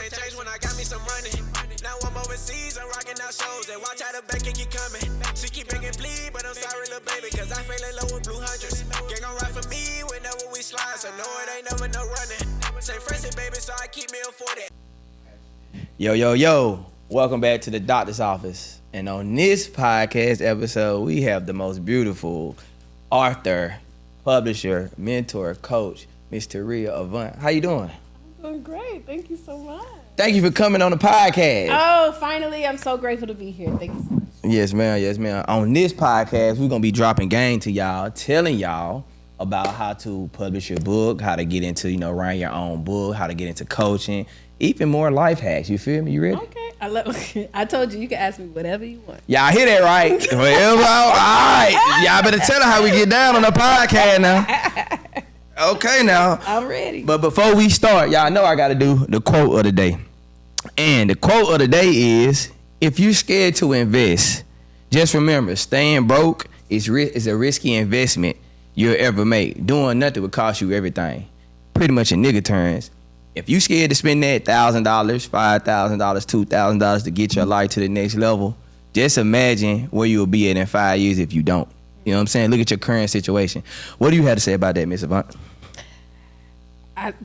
ain't changed when I got me some money. Now I'm overseas, I'm rocking out shows, and watch how the back can keep coming. She keep begging please, but I'm sorry, little baby, cause I feel in love with blue hundreds. Gang gon' ride for me whenever we slide, so no, it ain't never no running. Say friendship, baby, so I keep me a 40. Yo. Welcome back to the doctor's office. And on this podcast episode, we have the most beautiful author, publisher, mentor, coach, Miss Taurea Avant. How you doing? I'm doing great. Thank you so much. Thank you for coming on the podcast. Oh, finally. I'm so grateful to be here. Thank you so much. Yes, ma'am. On this podcast, we're going to be dropping game to y'all, telling y'all about how to publish your book, how to get into, writing your own book, how to get into coaching, even more life hacks. You feel me? You ready? Okay. I told you can ask me whatever you want. Y'all hear that right? Whatever. All right. Y'all better tell her how we get down on the podcast now. Okay, now. I'm ready. But before we start, y'all know I got to do the quote of the day. And the quote of the day is, if you're scared to invest, just remember, staying broke is a risky investment you'll ever make. Doing nothing would cost you everything. Pretty much in nigga terms. If you scared to spend that $1,000, $5,000, $2,000 to get your life to the next level, just imagine where you'll be at in 5 years if you don't. You know what I'm saying? Look at your current situation. What do you have to say about that, Miss Avant?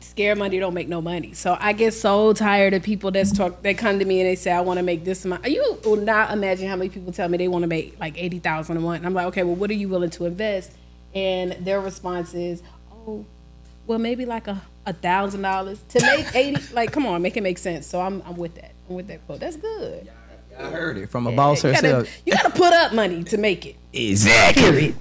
Scared money don't make no money. So I get so tired of people that come to me and they say, I want to make this amount. You will not imagine how many people tell me they want to make like $80,000 a month. And I'm like, okay, well, what are you willing to invest? And their response is, oh, well, maybe like $1,000 to make 80. Like, come on, make it make sense. So I'm with that. I'm with that quote. That's good. I heard it from a boss herself. You gotta put up money to make it. Exactly.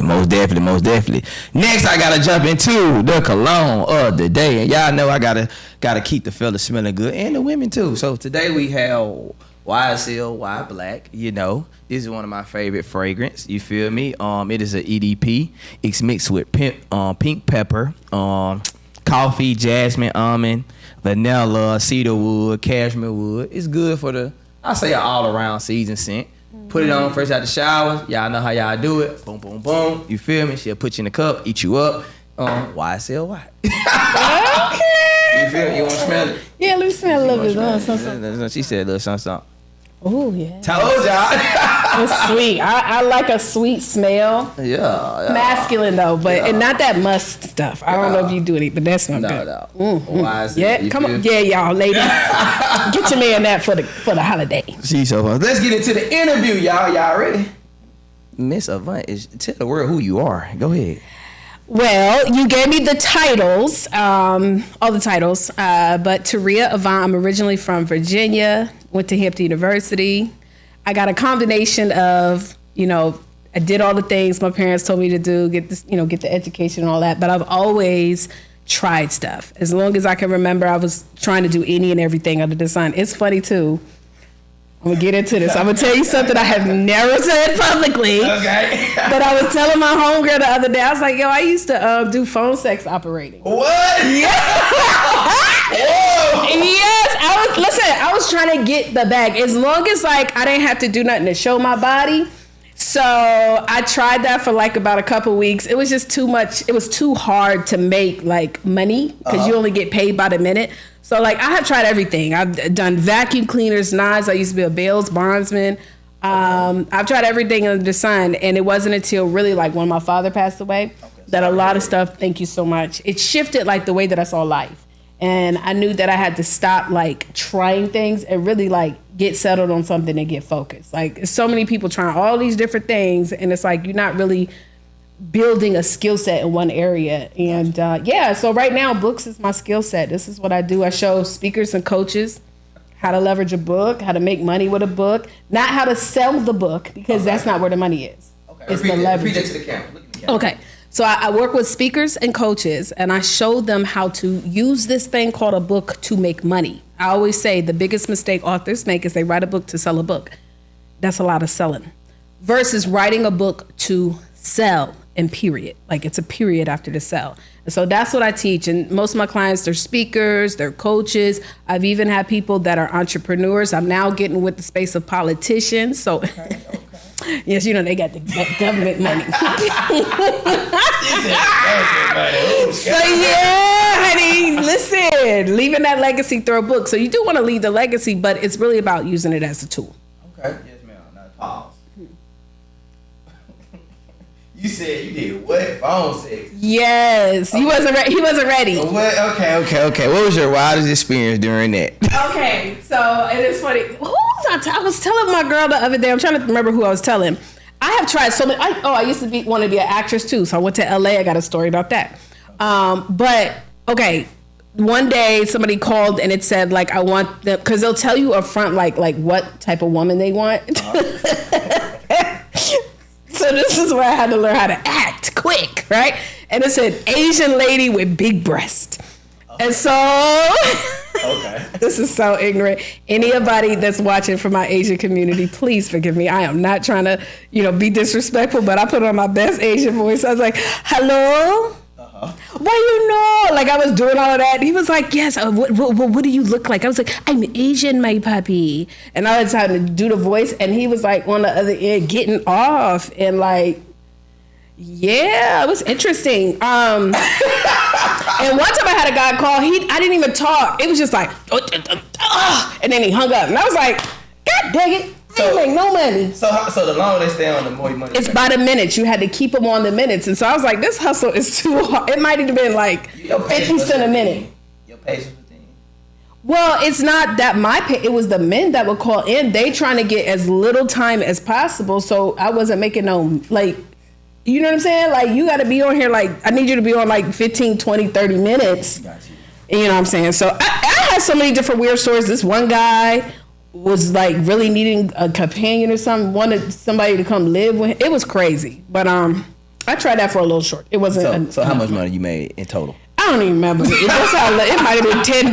Most definitely. Next, I gotta jump into the cologne of the day, and y'all know I gotta keep the fellas smelling good, and the women too. So today we have YSL White Black. This is one of my favorite fragrance. You feel me? It is an EDP. It's mixed with pink pepper, coffee, jasmine, almond, vanilla, cedar wood, cashmere wood. It's good for I say an all-around season scent. Put it on fresh out the shower. Y'all know how y'all do it. Boom, boom, boom. You feel me? She'll put you in the cup, eat you up. YSL White. Okay. You feel me? You want to smell it? Yeah, let me smell a little bit. She said a little something. Oh, yeah. Told y'all. It's sweet. I like a sweet smell. Yeah. Masculine, though, and not that musk stuff. I don't know if you do it, but that smells good. No. Mm-hmm. Yeah, come on. Yeah, y'all, ladies. Get your man that for the holiday. She's so fun. Let's get into the interview, y'all. Y'all ready? Miss Avant, tell the world who you are. Go ahead. Well, you gave me the titles, all the titles, but Taurea Avant, I'm originally from Virginia, went to Hampton University. I got a combination of, I did all the things my parents told me to do, get the education and all that, but I've always tried stuff. As long as I can remember, I was trying to do any and everything under the sun. It's funny too. I'm gonna get into this. I'm gonna tell you something I have never said publicly. Okay. But I was telling my homegirl the other day, I was like, yo, I used to do phone sex operating. What? Yeah. Whoa. Yes. I was trying to get the bag. As long as I didn't have to do nothing to show my body. So I tried that for about a couple weeks. It was just too much. It was too hard to make money because you only get paid by the minute. So I have tried everything. I've done vacuum cleaners, knives. I used to be a Bales bondsman. I've tried everything under the sun, and it wasn't until really when my father passed away that a lot of stuff. Thank you so much. It shifted the way that I saw life, and I knew that I had to stop trying things and really get settled on something and get focused. So many people trying all these different things, and it's you're not really building a skill set in one area. And so right now books is my skill set. This is what I do. I show speakers and coaches how to leverage a book, how to make money with a book, not how to sell the book, because that's not where the money is. Okay. It's the leverage. Repeat that to the camera. Look at the camera. Okay. So I work with speakers and coaches, and I show them how to use this thing called a book to make money. I always say the biggest mistake authors make is they write a book to sell a book. That's a lot of selling. Versus writing a book to sell, and period. It's a period after the sell. And so that's what I teach. And most of my clients, they're speakers, they're coaches. I've even had people that are entrepreneurs. I'm now getting with the space of politicians. So yes, they got the government money. So yeah, honey, Listen, leaving that legacy through a book. So you do want to leave the legacy, but it's really about using it as a tool. Okay. Yes, ma'am. Now pause. You said you did what? Phone sex. Yes. Okay. He wasn't ready. What? Okay. What was your wildest experience during that? Okay. So it is funny. Who was I was telling my girl the other day. I'm trying to remember who I was telling. I have tried so many. I used to want to be an actress too. So I went to LA. I got a story about that. But okay. One day somebody called and it said like I want them because they'll tell you up front like what type of woman they want. So this is where I had to learn how to act quick, right? And it said Asian lady with big breast. And so okay. This is so ignorant. Anybody that's watching from my Asian community, please forgive me. I am not trying to, be disrespectful, but I put on my best Asian voice. I was like, hello? Why you know? Like I was doing all of that. He was like, yes, what do you look like? I was like, I'm Asian, my puppy. And I was trying to do the voice and he was like on the other end getting off and like, yeah, it was interesting. And one time I had a guy call, I didn't even talk. It was just like, and then he hung up. And I was like, God dang it. So, you make no money. So the longer they stay on, the more money. It's by the minutes. You had to keep them on the minutes. And so I was like, this hustle is too hard. It might have been like 50 cents a minute. Your patience with them. Well, it's not that it was the men that would call in. They trying to get as little time as possible. So I wasn't making no, like, you know what I'm saying? Like, you got to be on here, like, I need you to be on like 15, 20, 30 minutes. Got you. You know what I'm saying? So I had so many different weird stories. This one guy was like really needing a companion or something, wanted somebody to come live with him. It was crazy. But I tried that for a little short. It wasn't. So how much money you made in total? I don't even remember. It might have been $10.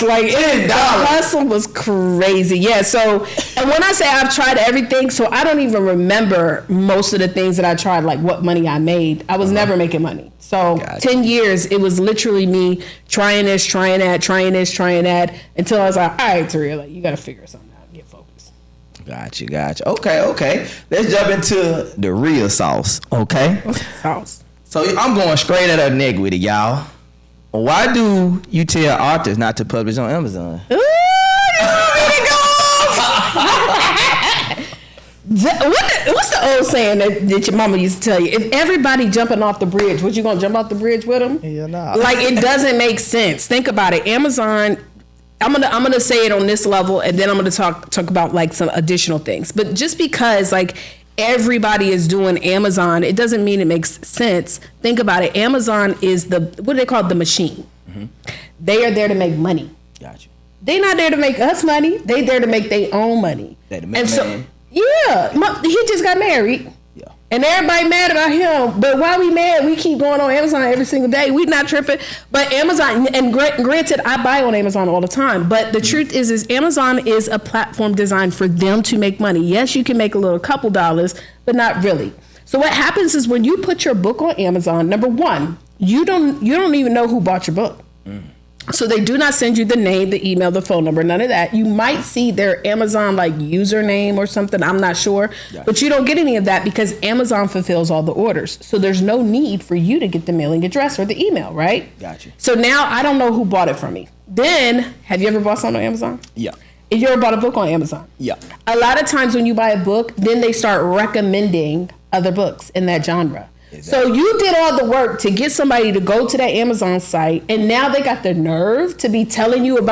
Like $10. The hustle was crazy. Yeah. So, and when I say I've tried everything, so I don't even remember most of the things that I tried, like what money I made. I was never making money. So gotcha. 10 years, it was literally me trying this, trying that, trying this, trying that, until I was like, all right, Taurea, like, you got to figure something out and get focused. Gotcha. Okay. Let's jump into the real sauce. Okay. What's the sauce? So I'm going straight at her neck with it, y'all. Why do you tell authors not to publish on Amazon? Ooh, you want me to go What's the old saying that your mama used to tell you? If everybody jumping off the bridge, what you gonna jump off the bridge with them? Yeah, nah. Like it doesn't make sense. Think about it. Amazon. I'm gonna say it on this level, and then I'm gonna talk about like some additional things. But just because like everybody is doing Amazon, it doesn't mean it makes sense. Think about it. Amazon is what do they call it? The machine. Mm-hmm. They are there to make money. Gotcha. They're not there to make us money. They there to make their own money. They the man. Yeah, he just got married. Yeah. And everybody mad about him. But why we mad? We keep going on Amazon every single day. We not tripping. But Amazon, and granted, I buy on Amazon all the time. But the truth is Amazon is a platform designed for them to make money. Yes, you can make a couple dollars, but not really. So what happens is when you put your book on Amazon, number one, you don't even know who bought your book. Mm. So they do not send you the name, the email, the phone number, none of that. You might see their Amazon like username or something. I'm not sure, but you don't get any of that because Amazon fulfills all the orders. So there's no need for you to get the mailing address or the email, right? Gotcha. So now I don't know who bought it from me. Then, have you ever bought something on Amazon? Yeah. You ever bought a book on Amazon? Yeah. A lot of times when you buy a book, then they start recommending other books in that genre. Exactly. So you did all the work to get somebody to go to that Amazon site, and now they got the nerve to be telling your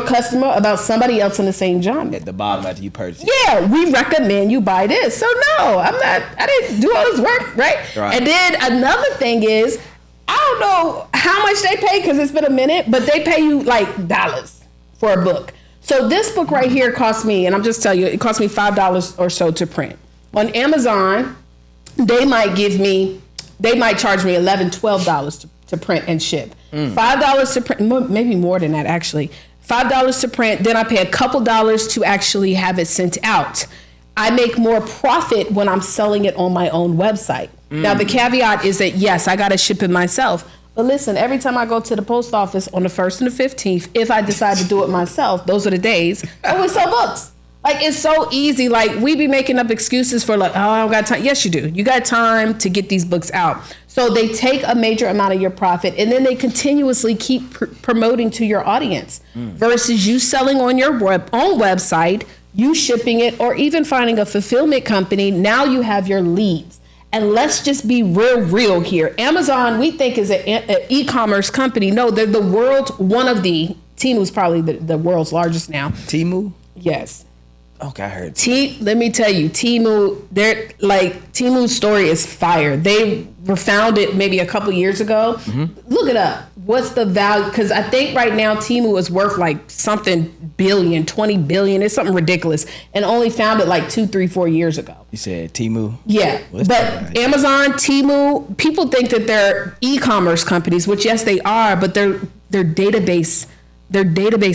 customer about somebody else in the same genre. At the bottom after you purchase. Yeah, we recommend you buy this. So no, I didn't do all this work, right? And then another thing is, I don't know how much they pay because it's been a minute, but they pay you like dollars for a book. So this book right here cost me, and I'm just telling you, it cost me $5 or so to print. On Amazon, they might charge me $11, $12 to print and ship. $5 to print, maybe more than that actually. $5 to print, then I pay a couple dollars to actually have it sent out. I make more profit when I'm selling it on my own website. Now the caveat is that yes, I gotta ship it myself. But listen, every time I go to the post office on the 1st and the 15th, if I decide to do it myself, those are the days, I always sell books. Like, it's so easy. Like, we be making up excuses for like, oh, I don't got time. Yes, you do. You got time to get these books out. So they take a major amount of your profit and then they continuously keep promoting to your audience versus you selling on your own website, you shipping it, or even finding a fulfillment company. Now you have your leads. And let's just be real here. Amazon, we think, is an e-commerce company. No, they're the world's Temu's probably the world's largest now. Temu? Yes. Okay, I heard. Let me tell you, Temu's story is fire. They were founded maybe a couple years ago. Mm-hmm. Look it up. What's the value? Because I think right now Temu is worth like something billion, 20 billion. It's something ridiculous. And only founded like 2, 3, 4 years ago. You said Temu? Yeah. But Amazon, Temu, people think that they're e-commerce companies, which yes, they are, but they're database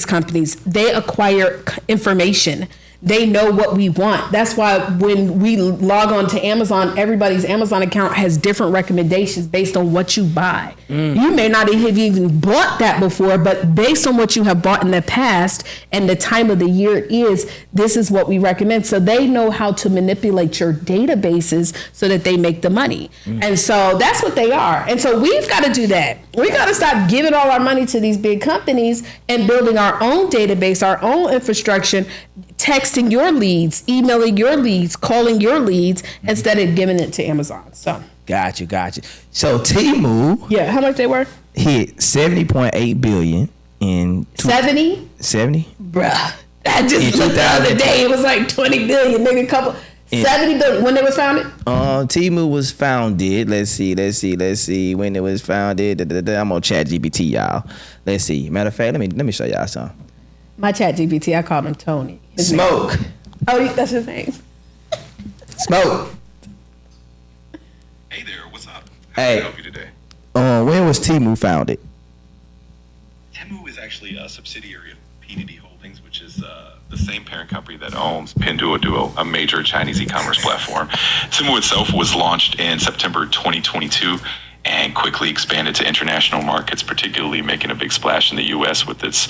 companies. They acquire information. They know what we want. That's why when we log on to Amazon, everybody's Amazon account has different recommendations based on what you buy. You may not have even bought that before, but based on what you have bought in the past and the time of the year it is, this is what we recommend. So they know how to manipulate your databases so that they make the money. And so that's what they are. And so we've got to do that. We got to stop giving all our money to these big companies and building our own database, our own infrastructure, texting your leads, emailing your leads, calling your leads instead of giving it to Amazon. So Got you. So Temu, how much they were? Hit 70.8 billion in 70? Bruh. I just looked the other day. It was like 20 billion, maybe a couple. 70 billion. When they was founded? Temu was founded. Let's see. When it was founded. I'm on ChatGPT, y'all. Let's see. Matter of fact, let me show y'all something. My ChatGPT, I called him Tony. Smoke. Oh, that's his name. Smoke. Hey there, what's up? How can I help you today? When was Temu founded? Temu is actually a subsidiary of PDD Holdings, which is the same parent company that owns Pinduoduo, a major Chinese e-commerce platform. Temu itself was launched in September 2022 and quickly expanded to international markets, particularly making a big splash in the U.S. with its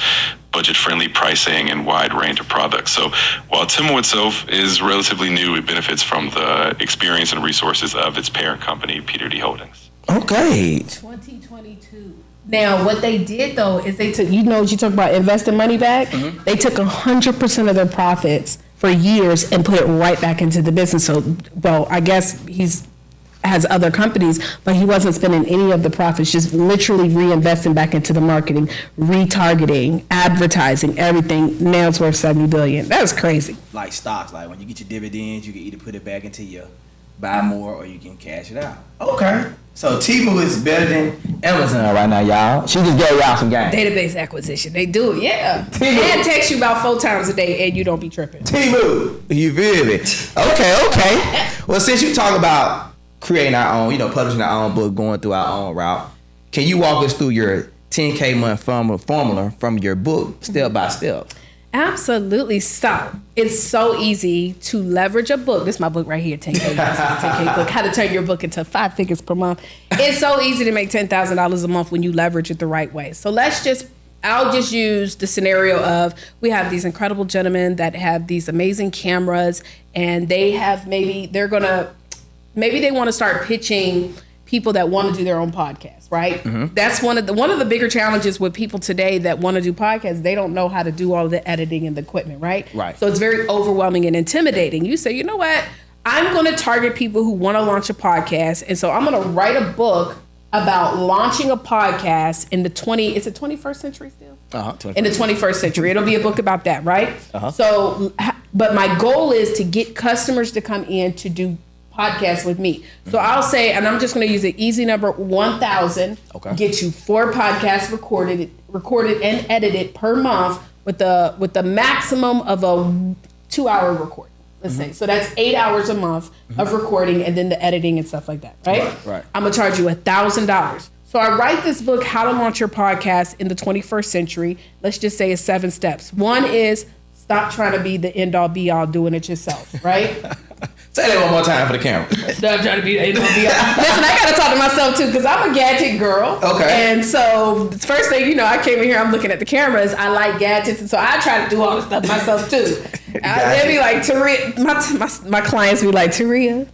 budget-friendly pricing and wide range of products. So while Temu itself is relatively new, it benefits from the experience and resources of its parent company, PDD Holdings. Okay. 2022. Now, what they did, though, is they took, you talk about investing money back? Mm-hmm. They took 100% of their profits for years and put it right back into the business. So, well, I guess has other companies, but he wasn't spending any of the profits, just literally reinvesting back into the marketing, retargeting, advertising, everything. Now it's worth $70 billion. That's crazy. Like stocks, like when you get your dividends, you can either put it back into your buy more or you can cash it out. Okay. So Temu is better than Amazon right now, y'all. She just gave y'all some game. Database acquisition. They do it, yeah. Temu. And text you about 4 times a day and you don't be tripping. Temu. You feel me? Okay. Well, since you talk about creating our own, publishing our own book, going through our own route, can you walk us through your 10K month formula from your book, step by step? Absolutely. So it's so easy to leverage a book. This is my book right here, 10K book, how to turn your book into 5 figures per month. It's so easy to make $10,000 a month when you leverage it the right way. So I'll just use the scenario of we have these incredible gentlemen that have these amazing cameras and they have maybe they want to start pitching people that want to do their own podcast, right? Mm-hmm. That's one of the bigger challenges with people today that want to do podcasts. They don't know how to do all of the editing and the equipment, right? Right. So it's very overwhelming and intimidating. You say, you know what? I'm going to target people who want to launch a podcast, and so I'm going to write a book about launching a podcast in the 21st century still? In the 21st century. It'll be a book about that, right? So, but my goal is to get customers to come in to do podcasts with me. So I'll say, and I'm just going to use an easy number, 1,000. Okay. Get you 4 podcasts recorded and edited per month with the maximum of a 2-hour recording. Let's say. So that's 8 hours a month of recording and then the editing and stuff like that, right? Right. I'm going to charge you $1,000. So I write this book, How to Launch Your Podcast in the 21st Century. Let's just say it's 7 steps. One is stop trying to be the end all be all doing it yourself, right? Say that one more time for the camera. Stop trying to be the end all be all. Listen, I got to talk to myself too because I'm a gadget girl. Okay. And so the first thing, I came in here, I'm looking at the cameras. I like gadgets. And so I try to do all the stuff myself too. They'd be like, Taurea, my clients be like, Taurea,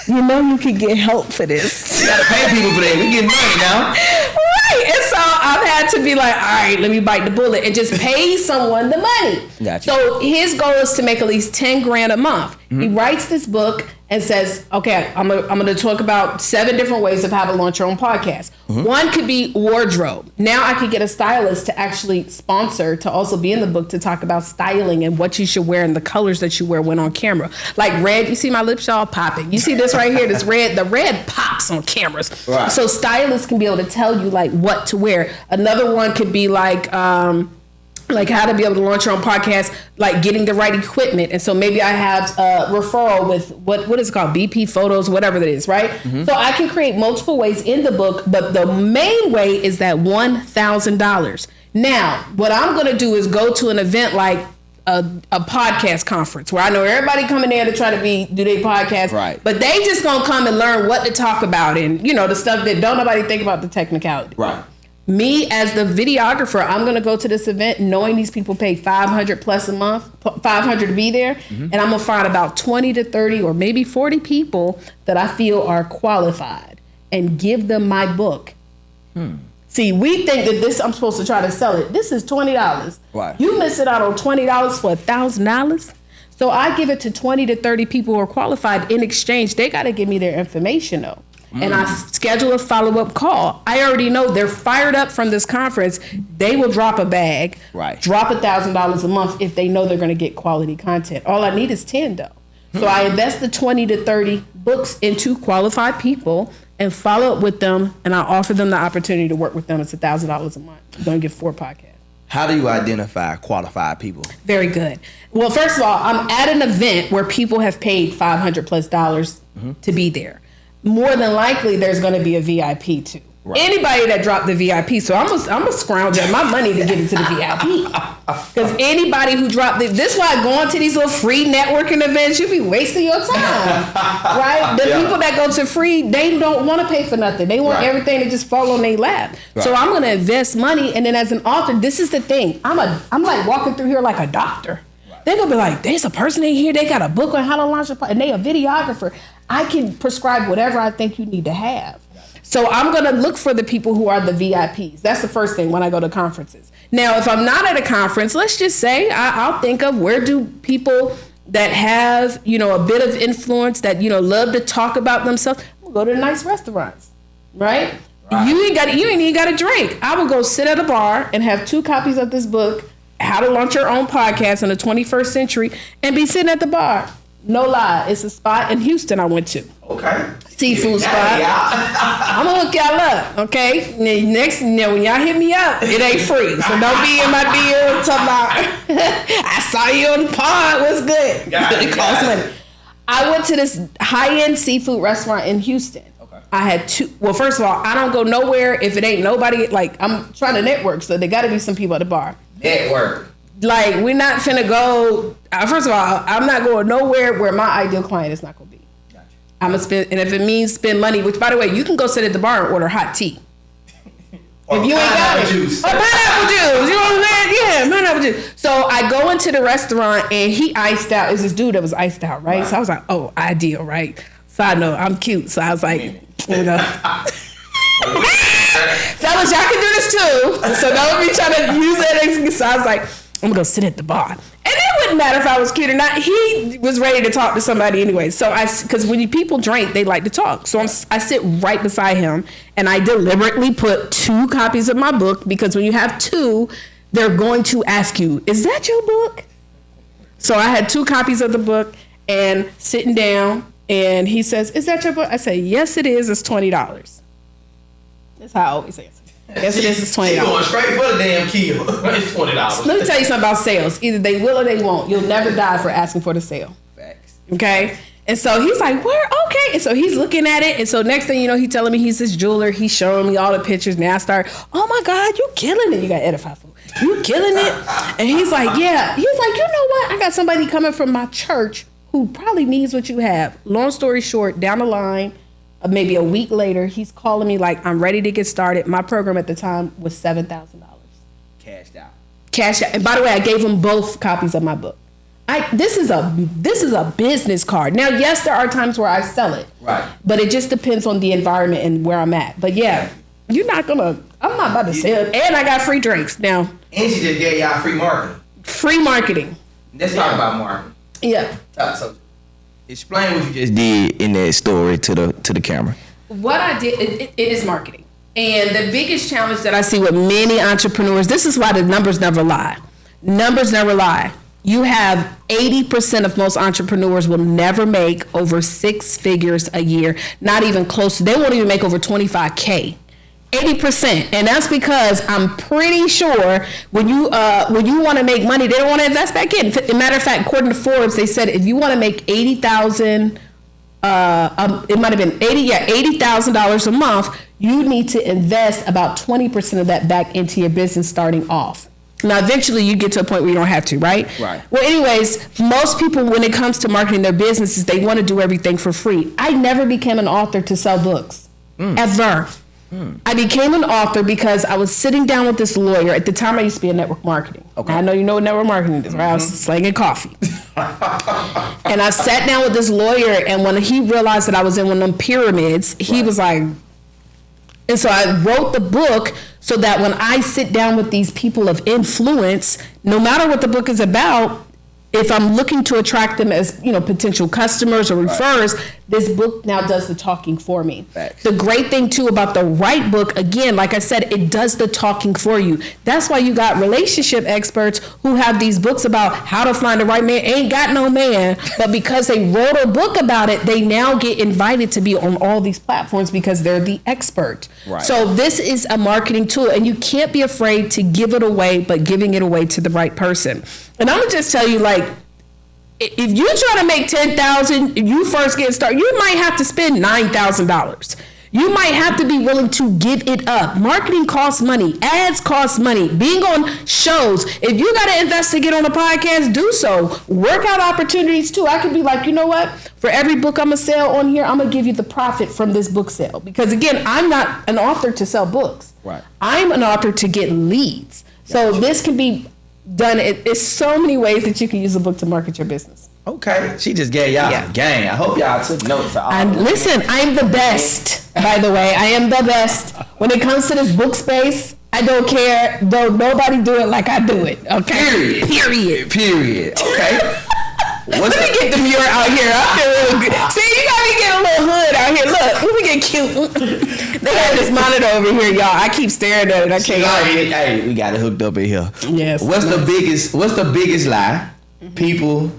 you know you could get help for this. You gotta pay people for that. We getting money now. Right. And so I've had to be like, all right, let me bite the bullet and just pay someone the money. Gotcha. So his goal is to make at least 10 grand a month. He writes this book and says, okay, I'm gonna talk about 7 different ways of how to launch your own podcast. One could be wardrobe. Now I could get a stylist to actually sponsor, to also be in the book, to talk about styling and what you should wear and the colors that you wear when on camera. Like red, you see my lips all popping. You see this right here, this red, the red pops on cameras. Right. So stylists can be able to tell you like what to wear. Another one could be like how to be able to launch your own podcast, like getting the right equipment. And so maybe I have a referral with what is it called? BP photos, whatever that is, right? So I can create multiple ways in the book, but the main way is that $1,000. Now, what I'm going to do is go to an event like a podcast conference where I know everybody coming there to try to do their podcast, right? But they just going to come and learn what to talk about and, you know, the stuff that don't nobody think about the technicality. Right. Me as the videographer, I'm going to go to this event knowing these people pay $500 plus a month, $500 to be there. And I'm going to find about 20 to 30 or maybe 40 people that I feel are qualified and give them my book. See, we think that I'm supposed to try to sell it. This is $20. Right. You miss it out on $20 for $1,000. So I give it to 20 to 30 people who are qualified. In exchange, they got to give me their information though. And I schedule a follow-up call. I already know they're fired up from this conference. They will drop a bag, drop $1,000 a month if they know they're going to get quality content. All I need is 10 though. So I invest the 20 to 30 books into qualified people and follow up with them, and I offer them the opportunity to work with them. It's $1,000 a month. I'm going to get 4 podcasts. How do you identify qualified people? Very good. Well, first of all, I'm at an event where people have paid $500 plus to be there. More than likely, there's going to be a VIP too. Right. Anybody that dropped the VIP, so I'm gonna scrounge up my money to get into the VIP. Because anybody who dropped this is why going to these little free networking events, you be wasting your time, right? The people that go to free, they don't want to pay for nothing. They want everything to just fall on their lap. Right. So I'm gonna invest money, and then as an author, this is the thing. I'm like walking through here like a doctor. They're gonna be like, there's a person in here, they got a book on how to launch a podcast, and they a videographer. I can prescribe whatever I think you need to have. So I'm gonna look for the people who are the VIPs. That's the first thing when I go to conferences. Now, if I'm not at a conference, let's just say I'll think of where do people that have, you know, a bit of influence, that, you know, love to talk about themselves. We'll go to nice restaurants, right? You ain't even got to drink. I will go sit at a bar and have 2 copies of this book, How to Launch Your Own Podcast in the 21st Century, and be sitting at the bar. No lie, it's a spot in Houston I went to. Okay. Seafood spot. I'm gonna hook y'all up, okay? Next, when y'all hit me up, it ain't free. So don't be in my DM talking about, I saw you on the pod, what's good? It costs money. I went to this high-end seafood restaurant in Houston. Okay. I had 2, well, first of all, I don't go nowhere if it ain't nobody, like, I'm trying to network, so there gotta be some people at the bar. Network. Like, we're not finna go, first of all, I'm not going nowhere where my ideal client is not gonna be. Gotcha. I'm gonna spend, and if it means spend money, which, by the way, you can go sit at the bar and order hot tea. If you ain't got it. Juice. Or pineapple juice. You know what I'm saying? Yeah, pineapple juice. So I go into the restaurant and he iced out. It's this dude that was iced out, right? So I was like, oh, ideal, right? Side note, I'm cute. So I was like, you know. Fellas, y'all can do this too. So don't be trying to use that excuse. So I was like, I'm gonna go sit at the bar. And it wouldn't matter if I was cute or not. He was ready to talk to somebody anyway. So because when people drink, they like to talk. So I sit right beside him, and I deliberately put 2 copies of my book, because when you have 2, they're going to ask you, is that your book? So I had 2 copies of the book, and sitting down, and he says, is that your book? I say, yes, it is. It's $20. That's how I always say it. Yes, it is. It's $20. You're going straight for the damn kill. It's $20. Let me tell you something about sales. Either they will or they won't. You'll never die for asking for the sale. Facts. Okay? And so he's like, where? Okay. And so he's looking at it. And so next thing you know, he's telling me he's this jeweler. He's showing me all the pictures. Now I start, oh my God, you killing it. You got to edify food. You killing it. And he's like, yeah. He's like, you know what? I got somebody coming from my church who probably needs what you have. Long story short, down the line, maybe a week later, he's calling me like, I'm ready to get started. My program at the time was $7,000. Cashed out. Cash out. And by the way, I gave him both copies of my book. this is a business card. Now, yes, there are times where I sell it. Right. But it just depends on the environment and where I'm at. But yeah, I'm not about to sell it. And I got free drinks now. And she just gave y'all free marketing. Free marketing. Let's talk about marketing. Yeah. So explain what you just did in that story to the camera. What I did, it is marketing. And the biggest challenge that I see with many entrepreneurs, this is why the numbers never lie. Numbers never lie. You have 80% of most entrepreneurs will never make over 6 figures a year. Not even close. They won't even make over 25K. 80%. And that's because I'm pretty sure when you want to make money, they don't want to invest back in. Matter of fact, according to Forbes, they said if you want to make $80,000, it might have been $80,000 a month, you need to invest about 20% of that back into your business starting off. Now, eventually you get to a point where you don't have to, right? Right. Well, anyways, most people, when it comes to marketing their businesses, they want to do everything for free. I never became an author to sell books, ever. I became an author because I was sitting down with this lawyer. At the time, I used to be in network marketing. Okay. I know you know what network marketing is, right? I was slanging coffee. And I sat down with this lawyer, and when he realized that I was in one of them pyramids, he was like, and so I wrote the book so that when I sit down with these people of influence, no matter what the book is about, if I'm looking to attract them as, potential customers or referrers, this book now does the talking for me. Facts. The great thing too about the right book, again, like I said, it does the talking for you. That's why you got relationship experts who have these books about how to find the right man. Ain't got no man, but because they wrote a book about it, they now get invited to be on all these platforms because they're the expert. Right. So this is a marketing tool, and you can't be afraid to give it away, but giving it away to the right person. And I'm gonna just tell you, like, if you try to make $10,000, you first get started, you might have to spend $9,000. You might have to be willing to give it up. Marketing costs money. Ads cost money. Being on shows. If you got to invest to get on a podcast, do so. Workout opportunities too. I could be like, you know what? For every book I'm going to sell on here, I'm going to give you the profit from this book sale. Because again, I'm not an author to sell books. Right. I'm an author to get leads. So this can be done. It's so many ways that you can use a book to market your business. Okay, she just gave y'all some gang. I hope y'all took notes. Listen, I'm the best, by the way. I am the best. When it comes to this book space, I don't care. Though nobody do it like I do it. Okay? Period. Okay. Let me get the mirror out here. See, you got me getting a little hood out here. Look, let me get cute. They got this monitor over here, y'all. I keep staring at it. I can't. Hey, we got it hooked up in here. Yes. What's the biggest lie?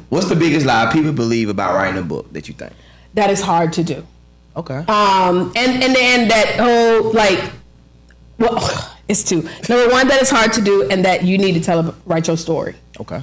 What's the biggest lie people believe about writing a book that you think? That is hard to do. Okay. And that whole, it's two. Number one, that it's hard to do, and that you need to write your story. Okay.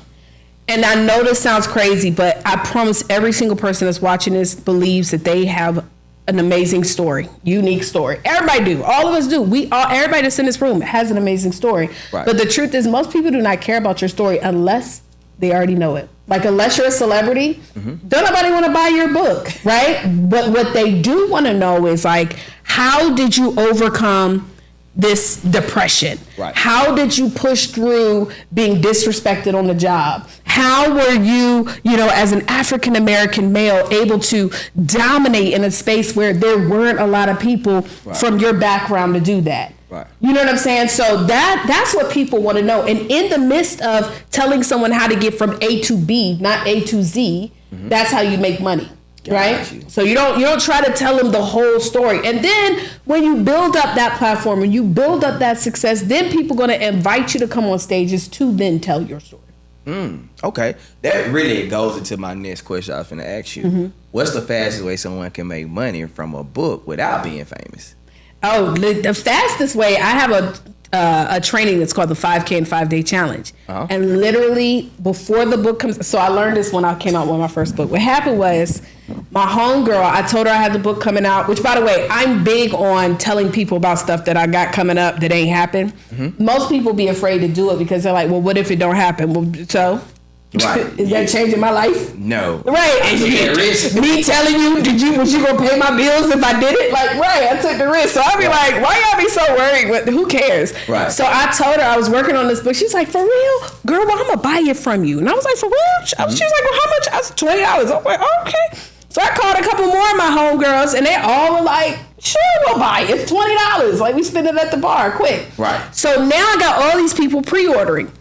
And I know this sounds crazy, but I promise every single person that's watching this believes that they have an amazing story, unique story. Everybody do. All of us do. Everybody that's in this room has an amazing story. Right. But the truth is, most people do not care about your story unless they already know it. Like, unless you're a celebrity, don't nobody want to buy your book, right? But what they do want to know is, like, how did you overcome this depression? Right. How did you push through being disrespected on the job? How were you, as an African-American male, able to dominate in a space where there weren't a lot of people from your background to do that? Right. You know what I'm saying? So that's what people want to know. And in the midst of telling someone how to get from A to B, not A to Z, that's how you make money. Right? So you don't try to tell them the whole story. And then when you build up that platform and you build up that success, then people are going to invite you to come on stages to then tell your story. Okay. That really goes into my next question I was going to ask you. What's the fastest way someone can make money from a book without being famous? Oh, the fastest way, I have a training that's called the 5K and 5-Day Challenge. And literally before the book comes, so I learned this when I came out with my first book. What happened was my homegirl, I told her I had the book coming out, which, by the way, I'm big on telling people about stuff that I got coming up that ain't happened. Most people be afraid to do it because they're like, well, what if it don't happen? Well, so Right. Is that changing my life? No. Right. I took that risk. Me telling you, was you gonna pay my bills if I did it? Like, right, I took the risk. So I'd be like, why y'all be so worried? Who cares? Right. So I told her I was working on this book. She's like, for real? Girl, well, I'm gonna buy it from you. And I was like, for real? She was like, well, how much? I was $20. I'm like, okay. So I called a couple more of my homegirls, and they all were like, sure, we'll buy it. It's $20. Like, we spend it at the bar quick. Right. So now I got all these people pre-ordering.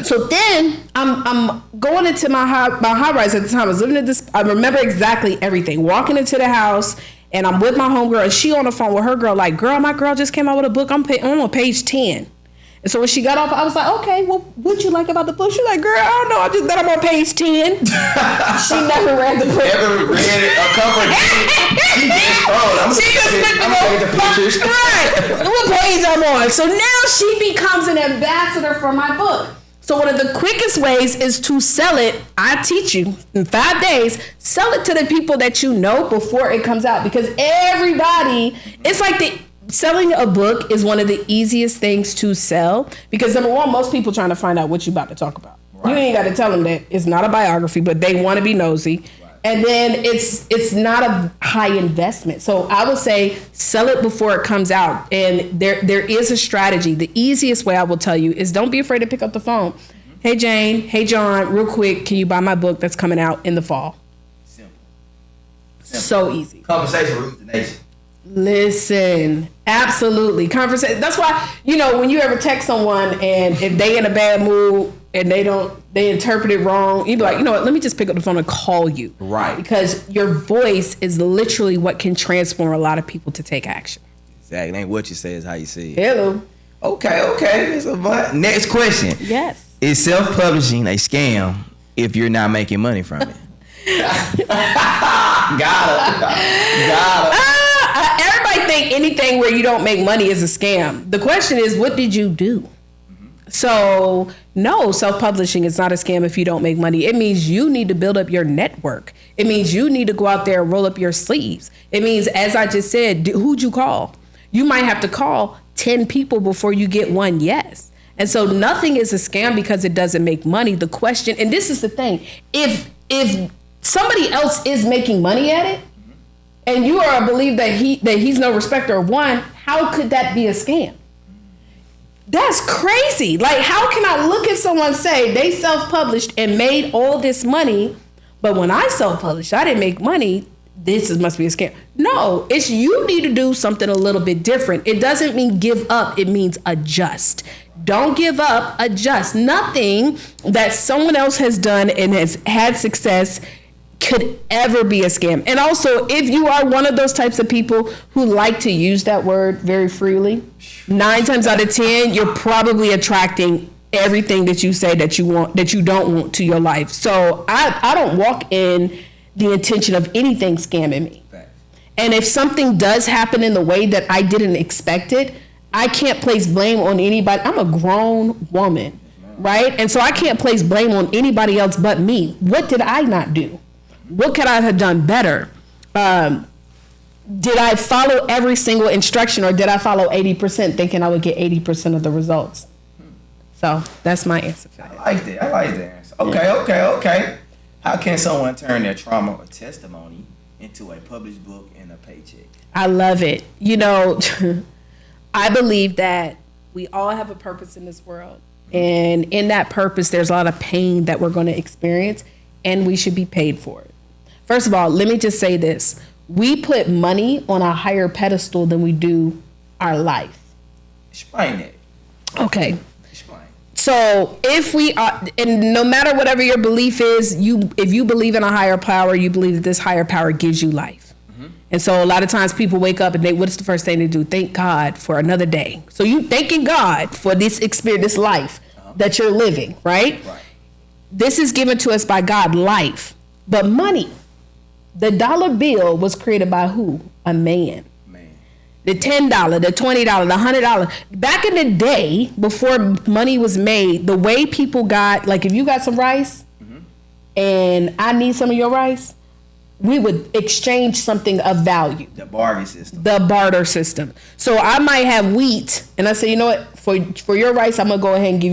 So then I'm going into my high rise at the time. I was living in this. I remember exactly everything. Walking into the house, and I'm with my homegirl, and she on the phone with her girl. Like, girl, my girl just came out with a book. I'm on page 10. And so when she got off, I was like, okay, well, what'd you like about the book? She's like, girl, I don't know. I just that I'm on page 10. She never read the book. Never read it. A couple of She just scrolled. She just I'm gonna take the pictures. Right. What page I'm on? So now she becomes an ambassador for my book. So one of the quickest ways is to sell it. I teach you in 5 days, sell it to the people that you know before it comes out. Because everybody, it's like selling a book is one of the easiest things to sell. Because number one, most people trying to find out what you about to talk about. Right. You ain't got to tell them that it's not a biography, but they want to be nosy. Right. And then it's not a high investment. So I would say sell it before it comes out. And there is a strategy. The easiest way I will tell you is don't be afraid to pick up the phone. Mm-hmm. Hey, Jane. Hey, John. Real quick, can you buy my book that's coming out in the fall? Simple. So easy. Conversation rules the nation. Listen, absolutely. Conversation. That's why, when you ever text someone and if they in a bad mood and they interpret it wrong, you be like, you know what, let me just pick up the phone and call you. Right. Because your voice is literally what can transform a lot of people to take action. Exactly. Ain't what you say, is how you see it. Hello. Okay. Next question. Yes. Is self-publishing a scam if you're not making money from it? Got it. Everybody think anything where you don't make money is a scam. The question is, what did you do? So, no, self-publishing is not a scam if you don't make money. It means you need to build up your network. It means you need to go out there and roll up your sleeves. It means, as I just said, who'd you call? You might have to call 10 people before you get one yes. And so nothing is a scam because it doesn't make money. The question, and this is the thing, if somebody else is making money at it, and you are believe that he's no respecter of one, how could that be a scam? That's crazy. Like, how can I look at someone say they self-published and made all this money, but when I self-published, I didn't make money? Must be a scam. No, it's you need to do something a little bit different. It doesn't mean give up. It means adjust. Don't give up, adjust. Nothing that someone else has done and has had success could ever be a scam. And also, if you are one of those types of people who like to use that word very freely, 9 times out of 10, you're probably attracting everything that you say that you want, that you don't want to your life. So I don't walk in the intention of anything scamming me. And if something does happen in the way that I didn't expect it, I can't place blame on anybody. I'm a grown woman, right? And so I can't place blame on anybody else but me. What did I not do? What could I have done better? Did I follow every single instruction, or did I follow 80% thinking I would get 80% of the results? So that's my answer for that. I like that answer. Okay. How can someone turn their trauma or testimony into a published book and a paycheck? I love it. I believe that we all have a purpose in this world. And in that purpose, there's a lot of pain that we're going to experience, and we should be paid for it. First of all, let me just say this. We put money on a higher pedestal than we do our life. Explain that. Okay. Explain. So if we are, and no matter whatever your belief is, if you believe in a higher power, you believe that this higher power gives you life. Mm-hmm. And so a lot of times people wake up and what's the first thing they do? Thank God for another day. So you thanking God for this experience, this life that you're living, right? This is given to us by God, life. But money, the dollar bill was created by who? A man. The $10, the $20, the $100. Back in the day, before money was made, the way people got, like if you got some rice and I need some of your rice, we would exchange something of value. The barter system. The barter system. So I might have wheat, and I say, you know what? For your rice, I'm gonna go ahead and give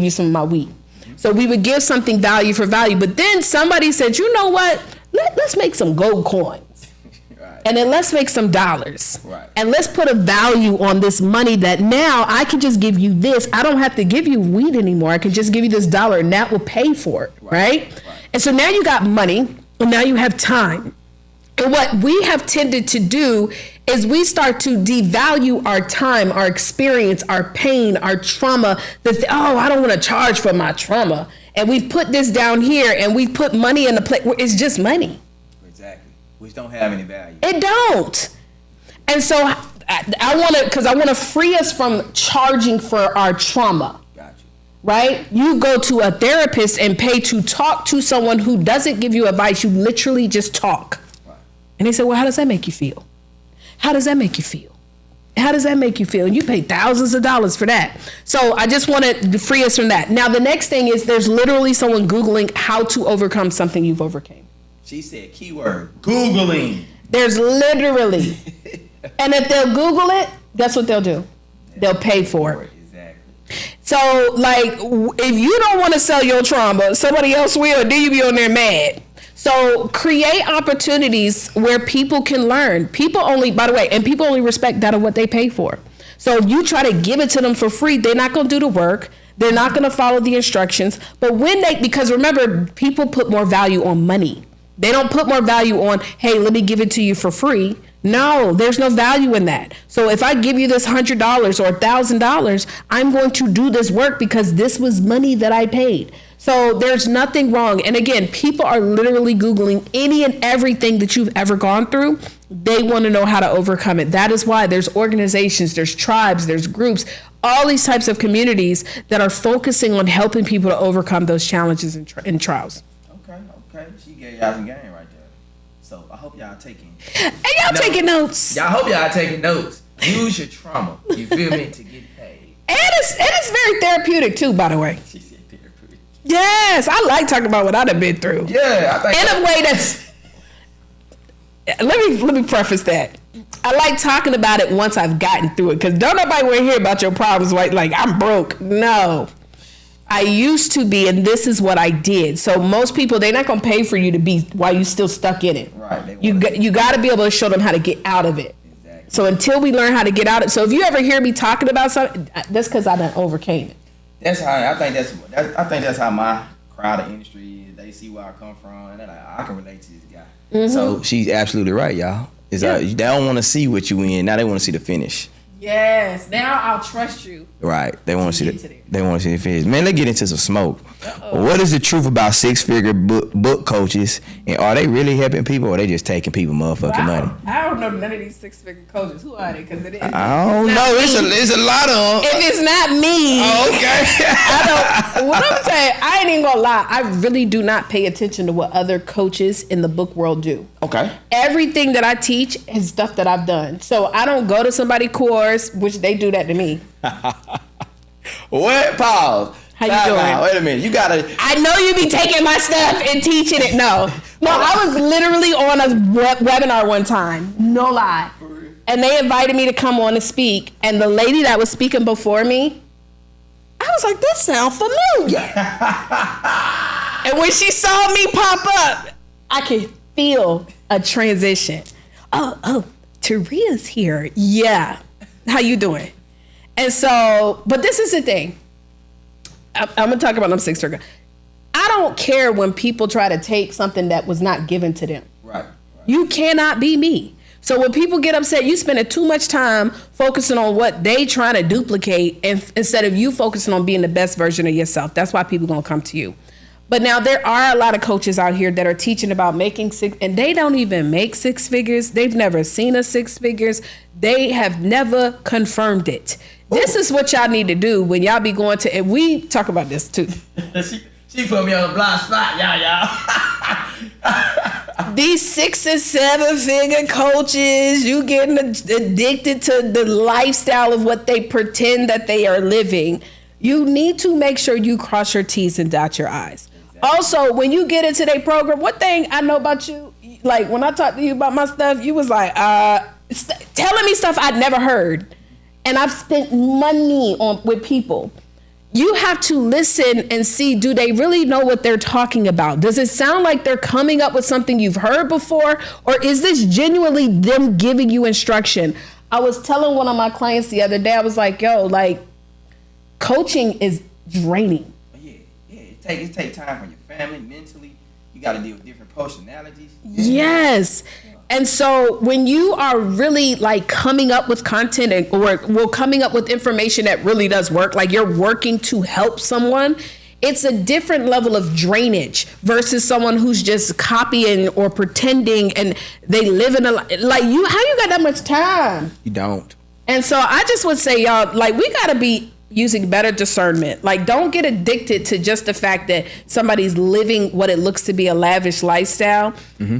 you some of my wheat. So we would give something value for value. But then somebody said, you know what? Let's make some gold coins. And then let's make some dollars. Right. And let's put a value on this money that now I can just give you this. I don't have to give you weed anymore. I can just give you this dollar and that will pay for it. Right? And so now you got money and now you have time. And what we have tended to do is we start to devalue our time, our experience, our pain, our trauma. I don't want to charge for my trauma. And we've put this down here and we put money in the place where it's just money. Exactly. Which don't have any value. It don't. And so I want to free us from charging for our trauma. Got you. Right? You go to a therapist and pay to talk to someone who doesn't give you advice. You literally just talk. Right. And they say, well, how does that make you feel? How does that make you feel? How does that make you feel? And you pay thousands of dollars for that. So I just want to free us from that. Now, the next thing is there's literally someone Googling how to overcome something you've overcame. She said keyword, Googling. There's literally. And if they'll Google it, guess what they'll do? They'll pay for it. Exactly. So, like, if you don't want to sell your trauma, somebody else will. Then you be on there mad. So create opportunities where people can learn. People only respect that of what they pay for. So if you try to give it to them for free, they're not going to do the work. They're not going to follow the instructions. But because remember, people put more value on money. They don't put more value on, hey, let me give it to you for free. No, there's no value in that. So if I give you this $100 or $1,000, I'm going to do this work because this was money that I paid. So there's nothing wrong. And again, people are literally Googling any and everything that you've ever gone through. They want to know how to overcome it. That is why there's organizations, there's tribes, there's groups, all these types of communities that are focusing on helping people to overcome those challenges and trials. Okay. She gave y'all some game right there. So I hope y'all taking. And y'all taking notes. Y'all hope y'all taking notes. Use your trauma. You feel me? To get paid. And it's very therapeutic too, by the way. She said therapeutic. Yes, I like talking about what I've been through. Yeah, I think. In a way that's. Let me preface that. I like talking about it once I've gotten through it, because don't nobody want to hear about your problems like I'm broke. No. I used to be, and this is what I did. So most people, they're not going to pay for you to be while you still stuck in it. Right. You got to be able to show them how to get out of it. Exactly. So until we learn how to get out of it. So if you ever hear me talking about something, that's because I done overcame it. That's how I think that's how my crowd of industry is. They see where I come from, and they're like, I can relate to this guy. Mm-hmm. So she's absolutely right, y'all. They don't want to see what you in. Now they want to see the finish. Yes. Now I'll trust you. Right. They want to see the finish. Man, let's get into some smoke. Uh-oh. What is the truth about six-figure book coaches, and are they really helping people, or are they just taking people motherfucking money? I don't know none of these six-figure coaches. Who are they? Because I don't know. It's a lot of them. If it's not me, okay. What I'm saying, I ain't even gonna lie. I really do not pay attention to what other coaches in the book world do. Okay. Everything that I teach is stuff that I've done. So I don't go to somebody's course, which they do that to me. What? Pause. How you doing? Wait a minute. You gotta. I know you be taking my stuff and teaching it. No, I was literally on a webinar one time. No lie. And they invited me to come on and speak. And the lady that was speaking before me, I was like, this sounds familiar. And when she saw me pop up, I could feel a transition. Oh, Taurea's here. Yeah. How you doing? And so, but this is the thing. I'm going to talk about them six-figure. I don't care when people try to take something that was not given to them. Right. You cannot be me. So when people get upset, you spending too much time focusing on what they trying to duplicate instead of you focusing on being the best version of yourself. That's why people going to come to you. But now there are a lot of coaches out here that are teaching about making and they don't even make six figures. They've never seen a six figures. They have never confirmed it. This is what y'all need to do when y'all be going to, and we talk about this too. She put me on the blind spot, y'all. These 6 and 7 figure coaches, you getting addicted to the lifestyle of what they pretend that they are living. You need to make sure you cross your T's and dot your I's. Exactly. Also, when you get into their program, one thing I know about you, like when I talked to you about my stuff, you was like, telling me stuff I'd never heard. And I've spent money with people. you have to listen and see, do they really know what they're talking about? Does it sound like they're coming up with something you've heard before? Or is this genuinely them giving you instruction? I was telling one of my clients the other day, I was like, yo, like, coaching is draining. Yeah. It take time from your family, mentally. You got to deal with different personalities. Yes. And so when you are really like coming up with content or coming up with information that really does work, like you're working to help someone, it's a different level of drainage versus someone who's just copying or pretending and they live in how you got that much time? You don't. And so I just would say, y'all, like, we got to be using better discernment. Like, don't get addicted to just the fact that somebody's living what it looks to be a lavish lifestyle.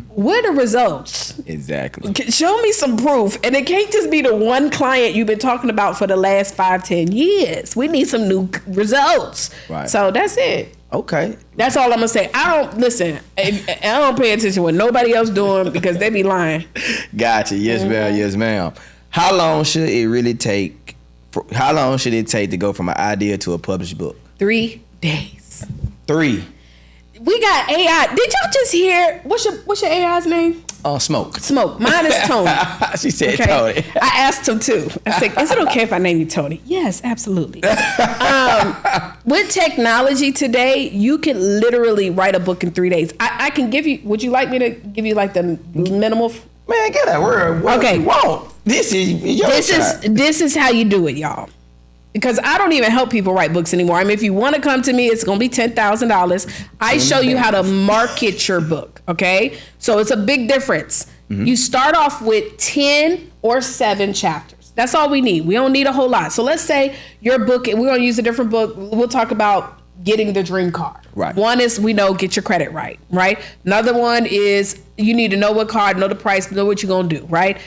What are the results? Exactly. Show me some proof. And it can't just be the one client you've been talking about for the last 5-10 years. We need some new results. Right. So that's it. Okay. That's all I'm gonna say. I don't pay attention to what nobody else doing because they be lying. Gotcha. Yes, ma'am. Yes, ma'am. How long should it take to go from an idea to a published book? 3 days. 3. We got AI. Did y'all just hear? What's your AI's name? Smoke. Mine is Tony. She said Tony. I asked him too. I said, is it okay if I name you Tony? Yes, absolutely. With technology today, you can literally write a book in 3 days. I can give you, would you like me to give you like the minimal? Man, get that word. Okay. Whoa. This is how you do it, y'all. Because I don't even help people write books anymore. I mean, if you want to come to me, it's going to be $10,000. I show you how to market your book, okay? So it's a big difference. You start off with 10 or 7 chapters. That's all we need. We don't need a whole lot. So let's say your book, we're going to use a different book. We'll talk about getting the dream car. Right. One is, we know, get your credit right? Another one is, you need to know what card, know the price, know what you're going to do, right?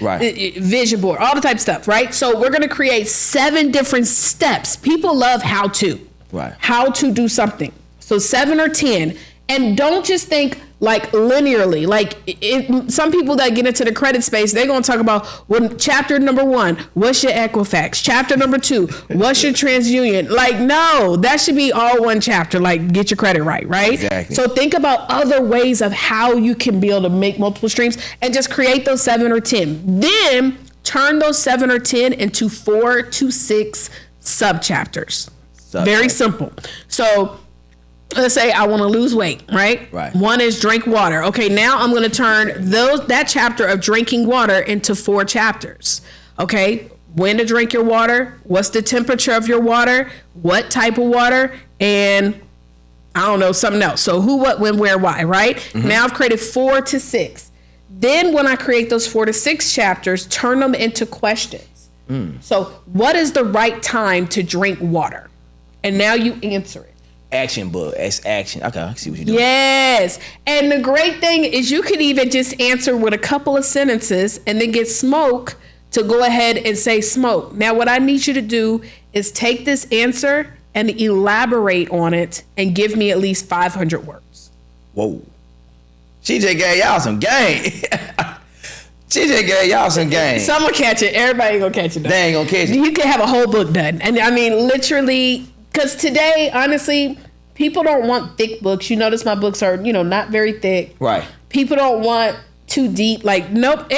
Vision board, all the type of stuff, right? So we're going to create 7 different steps. People love how to. Right. How to do something. So 7 or 10. And don't just think like linearly. Like some people that get into the credit space, they're going to talk about chapter number 1, what's your Equifax? Chapter number 2, what's your TRANSUNION? Like, no, that should be all one chapter. Like, get your credit right? Exactly. So think about other ways of how you can be able to make multiple streams and just create those 7 or 10. Then turn those 7 or 10 into 4 to 6 subchapters. Very simple. So let's say I want to lose weight, right? One is drink water. Okay, now I'm going to turn that chapter of drinking water into 4 chapters. Okay, when to drink your water, what's the temperature of your water, what type of water, and I don't know, something else. So who, what, when, where, why, right? Now I've created 4 to 6. Then when I create those 4 to 6 chapters, turn them into questions. So what is the right time to drink water? And now you answer it. Action book. It's action. Okay, I see what you're doing. Yes. And the great thing is you could even just answer with a couple of sentences and then get Smoke to go ahead and say, Smoke, now what I need you to do is take this answer and elaborate on it and give me at least 500 words. Whoa. She just gave y'all some game. Some will catch it. Everybody ain't gonna catch it though. They ain't gonna catch it. You can have a whole book done. And I mean, literally, because today, honestly, people don't want thick books. You notice my books are, not very thick. Right. People don't want too deep. Like, nope.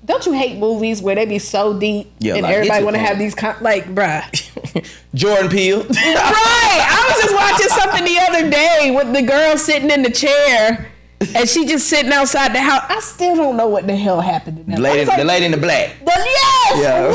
Don't you hate movies where they be so deep and like, everybody want to have these, bruh. Jordan Peele. Right. I was just watching something the other day with the girl sitting in the chair and she just sitting outside the house. I still don't know what the hell happened to them. The lady in the black. Yes. Yeah.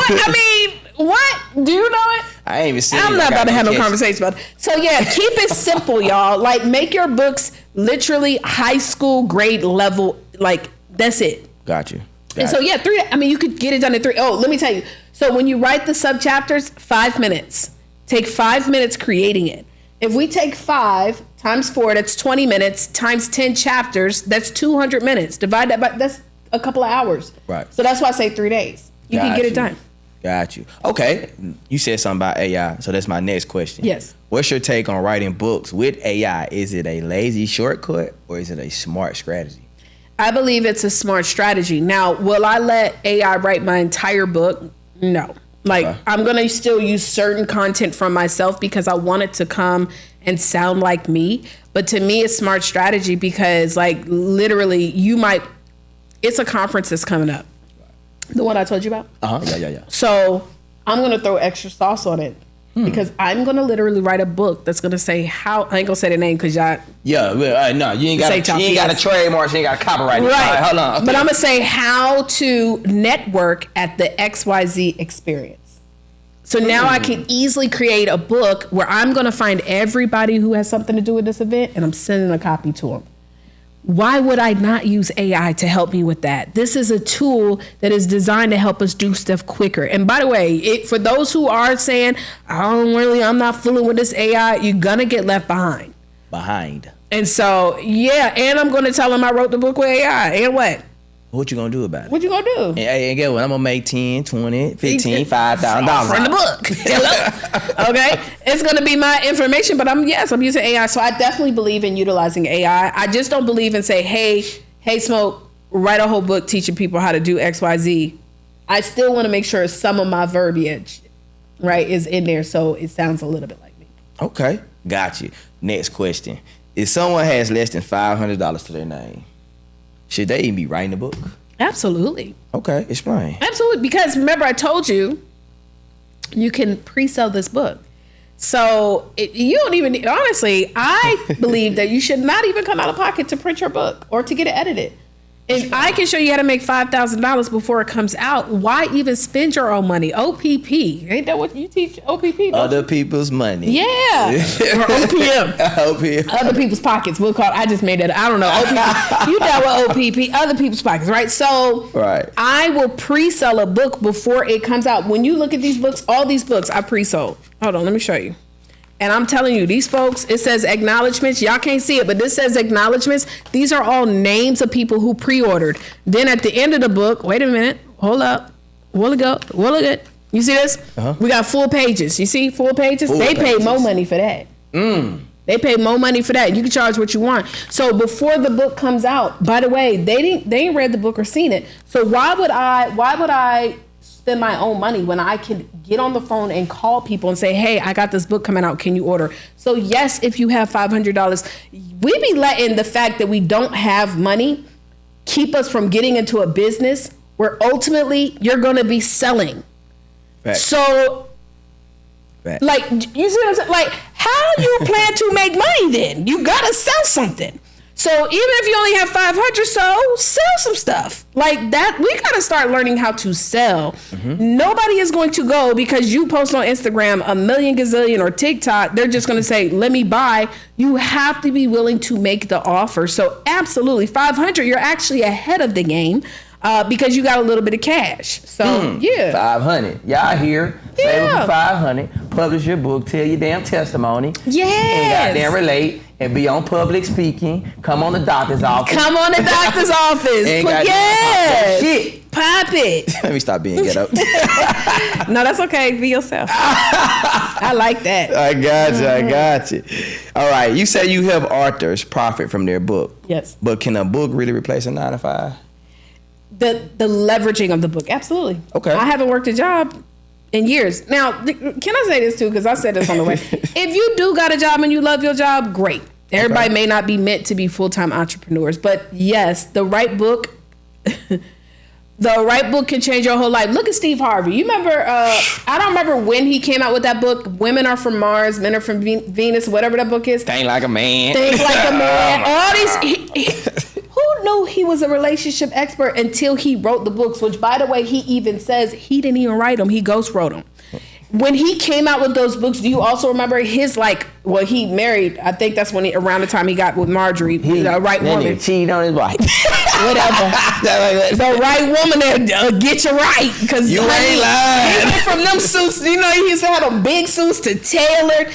What? Do you know it? I ain't even seen it. I'm not about to have no conversation about it. So yeah, keep it simple, y'all. Like, make your books literally high school grade level. Like, that's it. Got you. And so yeah, 3. I mean, you could get it done in 3. Oh, let me tell you. So when you write the subchapters, 5 minutes. Take 5 minutes creating it. If we take 5 times 4, that's 20 minutes, times 10 chapters, that's 200 minutes. Divide that by, that's a couple of hours. Right. So that's why I say 3 days. You can get it done. Got you. Okay. You said something about AI, so that's my next question. Yes. What's your take on writing books with AI? Is it a lazy shortcut or is it a smart strategy? I believe it's a smart strategy. Now, will I let AI write my entire book? No. Like, I'm going to still use certain content from myself because I want it to come and sound like me. But to me, it's smart strategy because, like, literally, it's a conference that's coming up. The one I told you about? Yeah. So I'm going to throw extra sauce on it because I'm going to literally write a book that's going to say how, I ain't going to say the name because y'all. Yeah, no, you ain't got a trademark, you ain't got a copyright. Right. Hold on. Okay. But I'm going to say how to network at the XYZ experience. So now I can easily create a book where I'm going to find everybody who has something to do with this event and I'm sending a copy to them. Why would I not use AI to help me with that? This is a tool that is designed to help us do stuff quicker. And by the way, for those who are saying, I'm not fooling with this AI, you're going to get left behind. And so, and I'm going to tell them I wrote the book with AI. And what? What you going to do about it? What you going to do? And get what? I'm going to make 10, 20, 15, $5,000. From the book. Hello. Okay. It's going to be my information, but I'm using AI. So I definitely believe in utilizing AI. I just don't believe in say, hey, Smoke, write a whole book teaching people how to do XYZ. I still want to make sure some of my verbiage, right, is in there so it sounds a little bit like me. Okay. Got you. Next question. If someone has less than $500 to their name, should they even be writing a book? Absolutely. Okay, explain. Absolutely, because remember I told you, you can pre-sell this book. So you don't even, honestly, I believe that you should not even come out of pocket to print your book or to get it edited. If I can show you how to make $5,000 before it comes out, why even spend your own money? OPP. Ain't that what you teach? OPP? Other people's money. Yeah. Or OPM. OPM. Other people's pockets. We'll call it, I just made that. I don't know. OPP. You know what OPP. Other people's pockets, right? So I will pre-sell a book before it comes out. When you look at these books, all these books I pre-sold. Hold on, let me show you. And I'm telling you, these folks, it says acknowledgments. Y'all can't see it, but this says acknowledgments. These are all names of people who pre-ordered. Then at the end of the book, wait a minute, hold up. Will it go? You see this? We got full pages. You see full pages? They pay more money for that. They pay more money for that. You can charge what you want. So before the book comes out, by the way, they ain't read the book or seen it. So why would I spend my own money when I can get on the phone and call people and say, hey, I got this book coming out. Can you order? So yes, if you have $500, we be letting the fact that we don't have money keep us from getting into a business where ultimately you're going to be selling. So like, you see what I'm saying? Like, how do you plan to make money then? You got to sell something. So even if you only have 500, so sell some stuff like that. We got to start learning how to sell. Nobody is going to go because you post on Instagram a million gazillion or TikTok. They're just going to say, let me buy. You have to be willing to make the offer. So absolutely 500, you're actually ahead of the game because you got a little bit of cash. So 500. Y'all here. Save it for 500. Publish your book. Tell your damn testimony. Yes. And goddamn relate. And be on public speaking. Come on the doctor's office. Yes. Pop it. Let me stop being ghetto. No, that's okay. Be yourself. I like that. I got you. All right. You say you help authors profit from their book. Yes. But can a book really replace a 9 to 5? The leveraging of the book. Absolutely. Okay. I haven't worked a job in years. Now, can I say this too? Because I said this on the way. If you do got a job and you love your job, great. Everybody may not be meant to be full-time entrepreneurs, but yes, the right book can change your whole life. Look at Steve Harvey. You remember, I don't remember when he came out with that book, Women Are From Mars, Men Are From Venus, whatever that book is. Think Like a Man. All these, who knew he was a relationship expert until he wrote the books, which by the way, he even says he didn't even write them. He ghost wrote them. When he came out with those books, do you also remember his he married? I think that's when around the time he got with Marjorie, the right woman. He cheated on his wife. Whatever. The right woman that get you right. Because you ain't lying. He went from them suits, he used to have them big suits to tailored.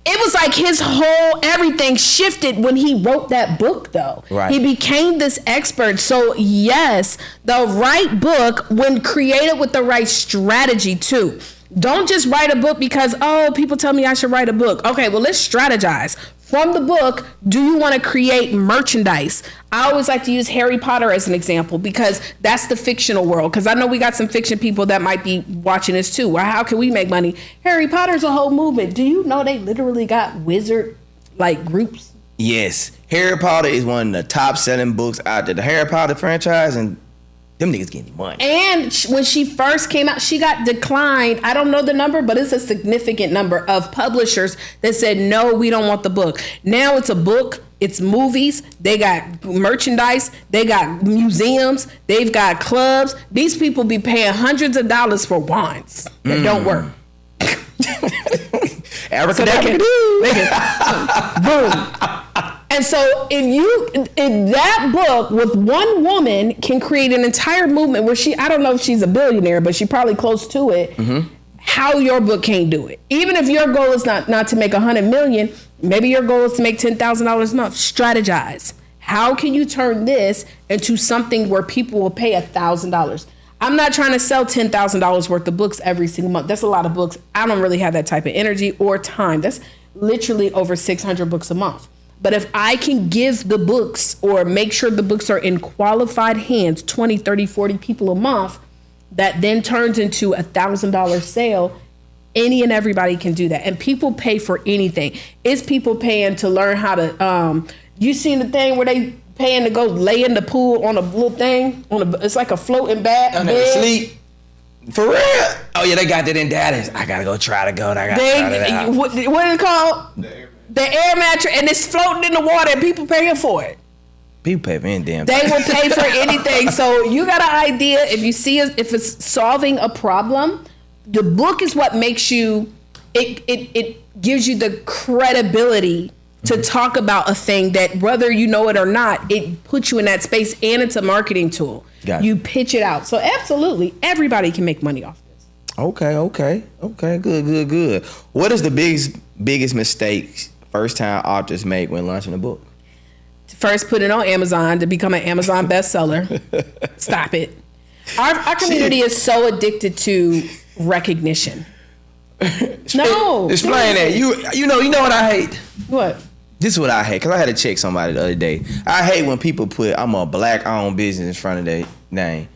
It was like his whole everything shifted when he wrote that book, though. Right. He became this expert. So yes, the right book when created with the right strategy too. Don't just write a book because, people tell me I should write a book. Okay, well, let's strategize. from the book, do you want to create merchandise? I always like to use Harry Potter as an example because that's the fictional world. Because I know we got some fiction people that might be watching this too. Well, how can we make money? Harry Potter's a whole movement. Do you know they literally got wizard like groups? Yes. Harry Potter is one of the top selling books out there. The Harry Potter franchise, and them niggas getting money. And when she first came out, she got declined. I don't know the number, but it's a significant number of publishers that said, no, we don't want the book. Now it's a book. It's movies. They got merchandise. They got museums. They've got clubs. These people be paying hundreds of dollars for wands that don't work. Boom. And so if that book with one woman can create an entire movement where I don't know if she's a billionaire, but she probably close to it, how your book can't do it. Even if your goal is not to make $100 million, maybe your goal is to make $10,000 a month. Strategize. How can you turn this into something where people will pay $1,000? I'm not trying to sell $10,000 worth of books every single month. That's a lot of books. I don't really have that type of energy or time. That's literally over 600 books a month. But if I can give the books or make sure the books are in qualified hands, 20, 30, 40 people a month, that then turns into $1,000 sale, any and everybody can do that. And people pay for anything. It's people paying to learn how to, you seen the thing where they paying to go lay in the pool on a little thing? It's like a floating bed. Sleep. For real? Oh yeah, they got that in Dallas. I gotta go try to go. I gotta try it out. What is it called? The air mattress, and it's floating in the water, and people paying for it. People pay for any damn thing. They will pay for anything. So you got an idea. If you see if it's solving a problem, the book is what makes you. It gives you the credibility to talk about a thing that, whether you know it or not, it puts you in that space, and it's a marketing tool. You pitch it out. So absolutely, everybody can make money off this. Okay. Good. What is the biggest mistakes first-time authors make when launching a book? First, put it on Amazon to become an Amazon bestseller. Stop it. Our community is so addicted to recognition. No. Explain that. You know what I hate? What? This is what I hate, because I had to check somebody the other day. I hate when people put, I'm a black-owned business in front of their name.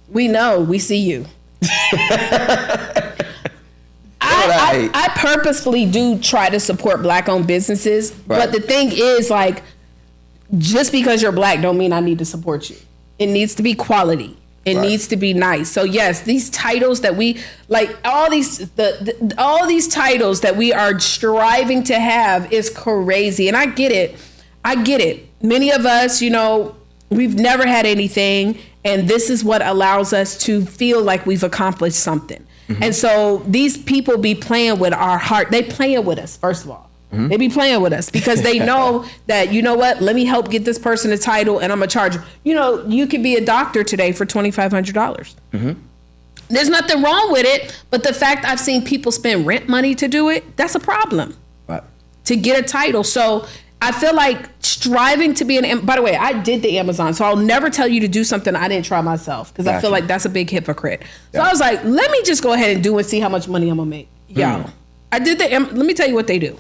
We know. We see you. I purposefully do try to support black-owned businesses, but the thing is, like, just because you're black don't mean I need to support you. It needs to be quality. It needs to be nice. So yes, these titles that we like, all these titles that we are striving to have is crazy, and I get it. Many of us, we've never had anything, and this is what allows us to feel like we've accomplished something. And so these people be playing with our heart. They playing with us, first of all. They be playing with us because they know that, let me help get this person a title, and I'm going to charge you. You could be a doctor today for $2,500. There's nothing wrong with it, but the fact I've seen people spend rent money to do it, that's a problem. To get a title. So I feel like striving to be by the way, I did the Amazon, so I'll never tell you to do something I didn't try myself, because I feel like that's a big hypocrite. So I was like, let me just go ahead and do and see how much money I'm going to make. I did let me tell you what they do.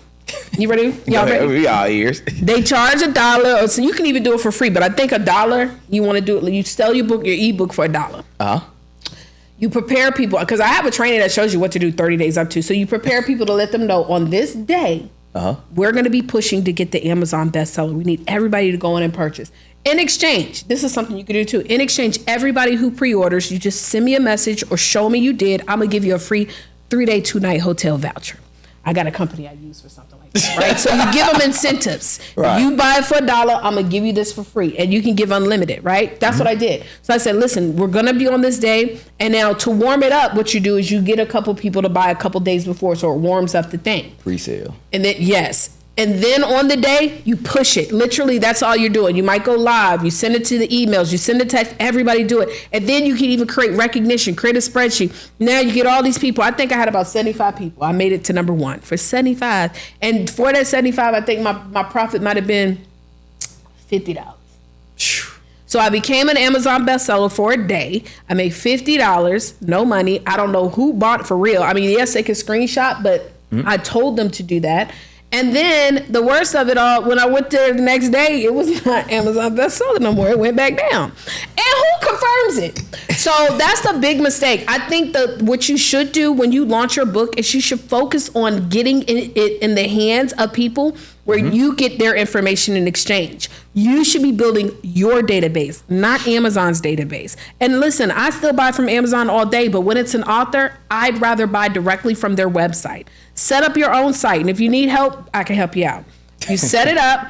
You ready? Y'all ready? We all ears. They charge $1, so you can even do it for free. But I think $1, you want to do it. You sell your ebook for $1. You prepare people, because I have a training that shows you what to do 30 days up to. So you prepare people to let them know on this day, we're going to be pushing to get the Amazon bestseller. We need everybody to go in and purchase. In exchange, this is something you can do too. In exchange, everybody who pre-orders, you just send me a message or show me you did. I'm going to give you a free 3-day, 2-night hotel voucher. I got a company I use for something like that, right? So you give them incentives. You buy it for $1, I'm going to give you this for free. And you can give unlimited, right? That's what I did. So I said, listen, we're going to be on this day. And now to warm it up, what you do is you get a couple people to buy a couple days before, so it warms up the thing. Pre-sale. And then, yes. And then on the day, you push it. Literally, that's all you're doing. You might go live. You send it to the emails. You send the text. Everybody do it. And then you can even create recognition, create a spreadsheet. Now you get all these people. I think I had about 75 people. I made it to number 1 for 75. And for that 75, I think my profit might have been $50. So I became an Amazon bestseller for a day. I made $50, no money. I don't know who bought it for real. I mean, yes, they can screenshot, but I told them to do that. And then the worst of it all, when I went there the next day, it was not Amazon bestseller no more. It went back down. And who confirms it? So that's the big mistake. I think that what you should do when you launch your book is you should focus on getting it in the hands of people where you get their information in exchange. You should be building your database, not Amazon's database. And listen, I still buy from Amazon all day, but when it's an author, I'd rather buy directly from their website. Set up your own site, and if you need help, I can help you out. You set it up,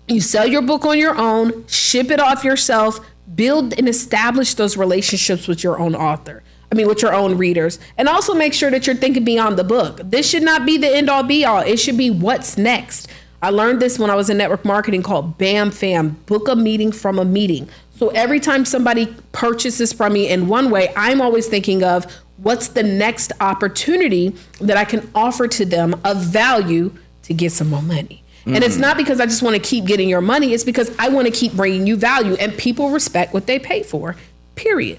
you sell your book on your own, ship it off yourself, build and establish those relationships with your own author. With your own readers. And also make sure that you're thinking beyond the book. This should not be the end all be all. It should be what's next. I learned this when I was in network marketing called BAM FAM, book a meeting from a meeting. So every time somebody purchases from me in one way, I'm always thinking of what's the next opportunity that I can offer to them of value to get some more money. And it's not because I just want to keep getting your money. It's because I want to keep bringing you value, and people respect what they pay for, period.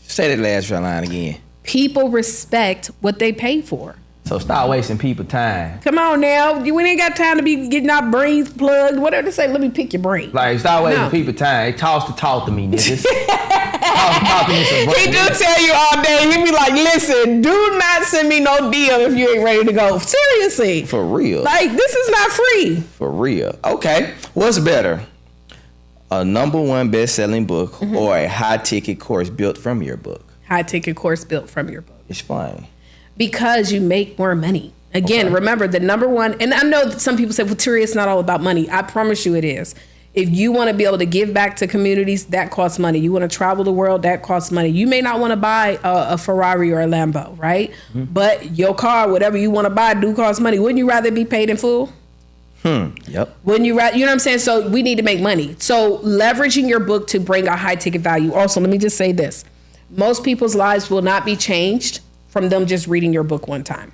Say that last line again. People respect what they pay for. So stop wasting people time. Come on now. We ain't got time to be getting our brains plugged. Whatever they say, let me pick your brain. Like, stop wasting people time. They talk to me, niggas. talk to me some He do tell you all day. He be like, listen, do not send me no deal if you ain't ready to go. Seriously. For real. Like, this is not free. For real. Okay. What's better? A #1 best-selling book or a high-ticket course built from your book? High-ticket course built from your book. Explain. Because you make more money. Again, remember the #1, and I know that some people say, well, Taurea, it's not all about money. I promise you it is. If you want to be able to give back to communities, that costs money. You want to travel the world, that costs money. You may not want to buy a Ferrari or a Lambo, right? But your car, whatever you want to buy, do cost money. Wouldn't you rather be paid in full? Yep. Wouldn't you rather, you know what I'm saying? So we need to make money. So leveraging your book to bring a high ticket value. Also, let me just say this. Most people's lives will not be changed from them just reading your book one time.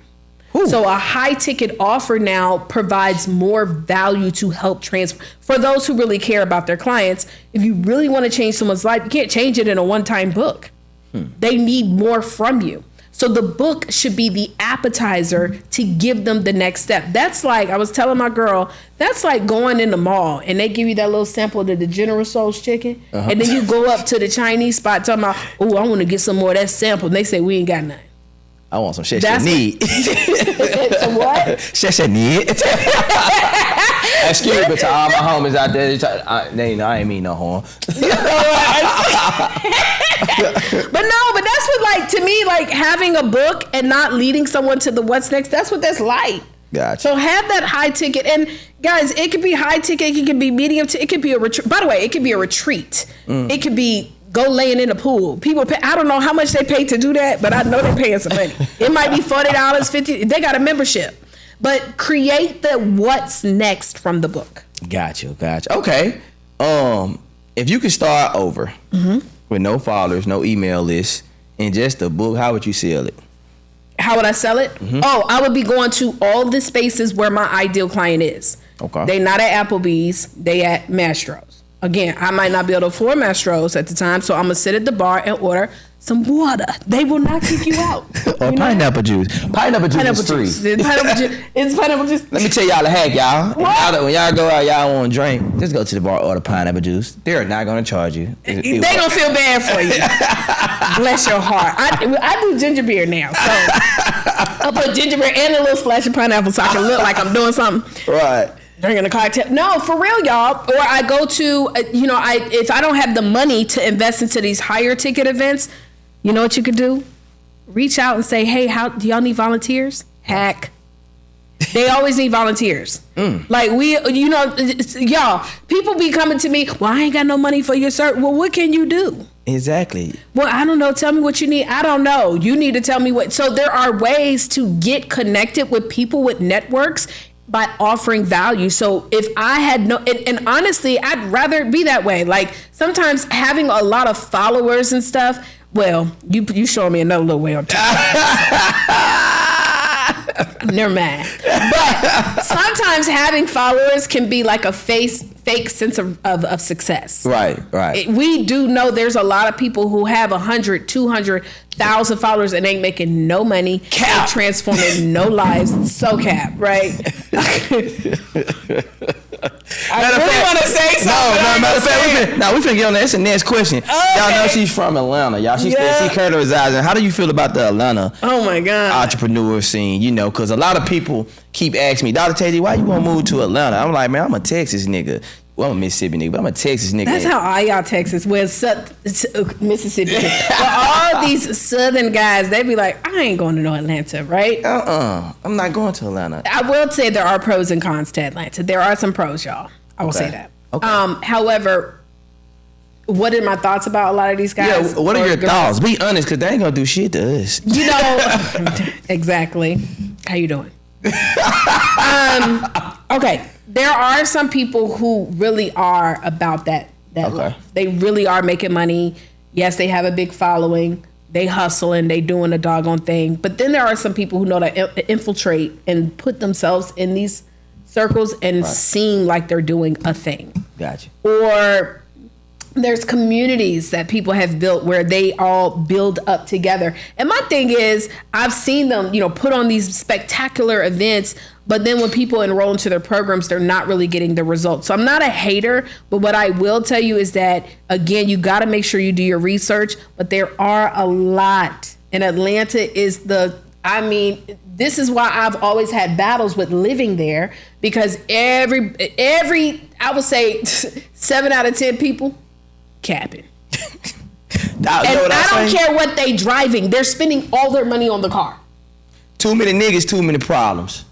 Ooh. So a high ticket offer now provides more value to help transfer. For those who really care about their clients, if you really want to change someone's life, you can't change it in a one-time book. They need more from you. So the book should be the appetizer to give them the next step. That's like, I was telling my girl, that's like going in the mall and they give you that little sample of the General Tso's chicken. And then you go up to the Chinese spot talking about, oh, I want to get some more of that sample. And they say, we ain't got none. I want some shit you need. Some what? Shit you need. Excuse me to all my homies out there. I ain't mean no harm. But that's what, like, to me, like having a book and not leading someone to the what's next, that's what that's like. Gotcha. So have that high ticket. And guys, it could be high ticket, it could be medium ticket, it could be a retreat. By the way, it could be a retreat. It could be go laying in the pool. People pay, I don't know how much they pay to do that, but I know they're paying some money. It might be $40, $50. They got a membership. But create the what's next from the book. Gotcha. Okay. If you could start over with no followers, no email list, and just a book, how would you sell it? How would I sell it? Oh, I would be going to all the spaces where my ideal client is. Okay. They not at Applebee's, they at Mastro's. Again, I might not be able to afford Mastro's at the time, so I'm going to sit at the bar and order some water. They will not kick you out. Or pineapple juice. Pineapple juice is free. It's pineapple juice. Let me tell y'all a hack, y'all. When y'all go out, y'all want to drink, just go to the bar, order pineapple juice. They're not going to charge you. They don't feel bad for you. Bless your heart. I do ginger beer now, so I'll put ginger beer and a little splash of pineapple so I can look like I'm doing something. Right. Drinking a cocktail. No, for real, y'all. Or I go to, if I don't have the money to invest into these higher ticket events, you know what you could do? Reach out and say, hey, do y'all need volunteers? Hack. They always need volunteers. Like y'all, people be coming to me, well, I ain't got no money for your cert. Well, what can you do? Exactly. Well, I don't know. Tell me what you need. I don't know. You need to tell me what. So there are ways to get connected with people with networks by offering value. So if I had and honestly, I'd rather it be that way. Like sometimes having a lot of followers and stuff, well, you showing me another little way on top. Never mind. But sometimes having followers can be like a fake sense of success. Right. We do know there's a lot of people who have 100, 200,000 followers and ain't making no money. Cap. Ain't transforming no lives. So cap, right? I really want to say something. Matter of fact, we finna get on that. That's the next question. Okay. Y'all know she's from Atlanta. Y'all, she currently resides in. How do you feel about the Atlanta Oh my God. entrepreneur scene? You know, because a lot of people keep asking me, Dr. Tay G, why you want to move to Atlanta? I'm like, man, I'm a Texas nigga. Well, I'm a Mississippi nigga, but I'm a Texas nigga. That's how all y'all Texas, Mississippi. Well, all these Southern guys, they be like, I ain't going to no Atlanta, right? I'm not going to Atlanta. I will say there are pros and cons to Atlanta. There are some pros, y'all. I will say that. Okay. However, what are my thoughts about a lot of these guys? Yeah, what are your thoughts? Be honest, because they ain't going to do shit to us. You know, exactly. How you doing? Okay. There are some people who really are about that life. They really are making money. Yes, they have a big following. They hustle and they doing a doggone thing. But then there are some people who know to infiltrate and put themselves in these circles and seem like they're doing a thing. Gotcha. Or there's communities that people have built where they all build up together. And my thing is, I've seen them, put on these spectacular events, but then when people enroll into their programs, they're not really getting the results. So I'm not a hater, but what I will tell you is that, again, you got to make sure you do your research, but there are a lot. And Atlanta is this is why I've always had battles with living there, because every I would say 7 out of 10 people capping. I don't care what they driving. They're spending all their money on the car. Too many niggas, too many problems.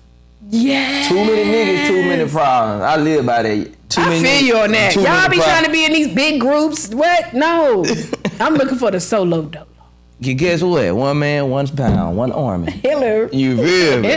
Yeah. Too many niggas, too many problems. I live by that. I feel you on that. Y'all be trying to be in these big groups. What? No. I'm looking for the solo though. Guess what? One man, 1 pound, 1 army. Hello. You feel me?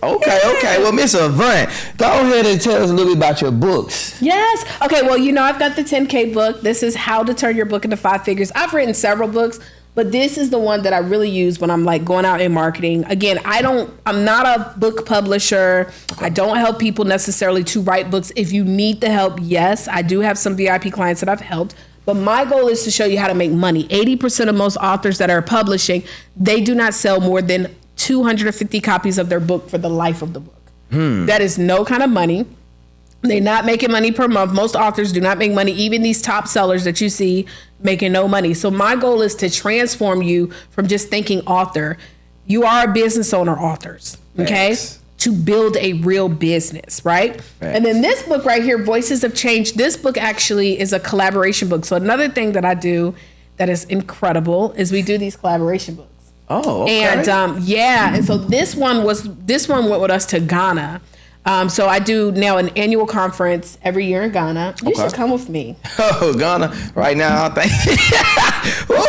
Okay. Well, Miss Avant, go ahead and tell us a little bit about your books. Yes. Okay, well, I've got the 10K book. This is How to Turn Your Book into 5 Figures. I've written several books, but this is the one that I really use when I'm like going out in marketing. Again, I'm not a book publisher. I don't help people necessarily to write books. If you need the help, yes, I do have some VIP clients that I've helped. But my goal is to show you how to make money. 80% of most authors that are publishing, they do not sell more than 250 copies of their book for the life of the book. That is no kind of money. They're not making money per month. Most authors do not make money. Even these top sellers that you see making no money. So my goal is to transform you from just thinking author. You are a business owner, authors. Okay? Thanks. To build a real business, right? And then this book right here, Voices of Change, this book actually is a collaboration book. So another thing that I do that is incredible is we do these collaboration books. Oh, okay. And and so this one went with us to Ghana. So I do now an annual conference every year in Ghana. You should come with me. Oh, Ghana right now, I think.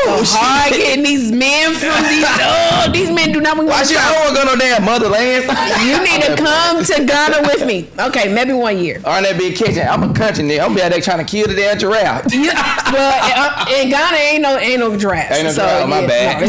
So hard getting these men from these men do not want to Why should I want to go no damn motherland? You need to come to Ghana with me. Okay, maybe 1 year. Or in that big kitchen. I'm a country nigga. I'm be out there trying to kill the damn giraffe. Well, in Ghana ain't no giraffes. Ain't no giraffe, my bad. No,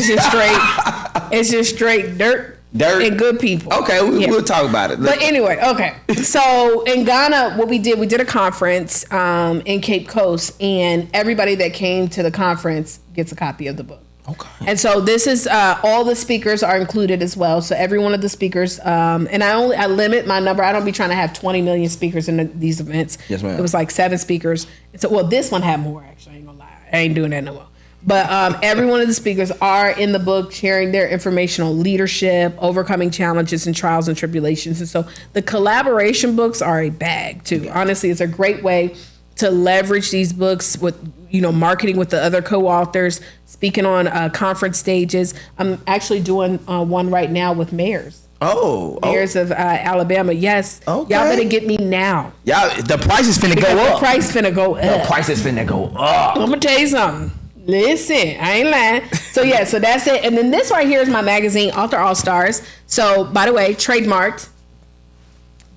it's just straight dirt and good people. Okay, we'll talk about it. But anyway, okay. So in Ghana, what we did a conference in Cape Coast, and everybody that came to the conference gets a copy of the book. Okay. And so this is all the speakers are included as well. So every one of the speakers, and I limit my number. I don't be trying to have 20 million speakers in these events. Yes, ma'am. It was like 7 speakers. So this one had more actually. I ain't gonna lie. I ain't doing that no more. But every one of the speakers are in the book sharing their informational leadership, overcoming challenges and trials and tribulations. And so the collaboration books are a bag too. Honestly, it's a great way to leverage these books with, marketing with the other co-authors, speaking on conference stages. I'm actually doing one right now with mayors. Mayors of Alabama. Yes. Okay. Y'all better get me now. Y'all, the price is finna go up. The price finna go up. The price is finna go up. I'm gonna tell you something. Listen, I ain't lying. So that's it. And then this right here is my magazine, Author All Stars. So, by the way, trademarked.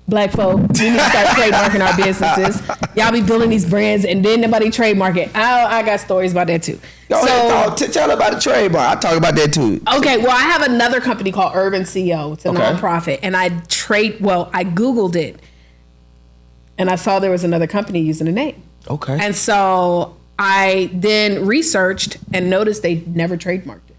Black folk, we need to start trademarking our businesses. Y'all be building these brands and then nobody trademark it. I got stories about that too. Go ahead, tell about the trademark. I talk about that too. Okay, well, I have another company called Urban CEO. It's a nonprofit, and I Googled it, and I saw there was another company using the name. Okay. And so I then researched and noticed they never trademarked it,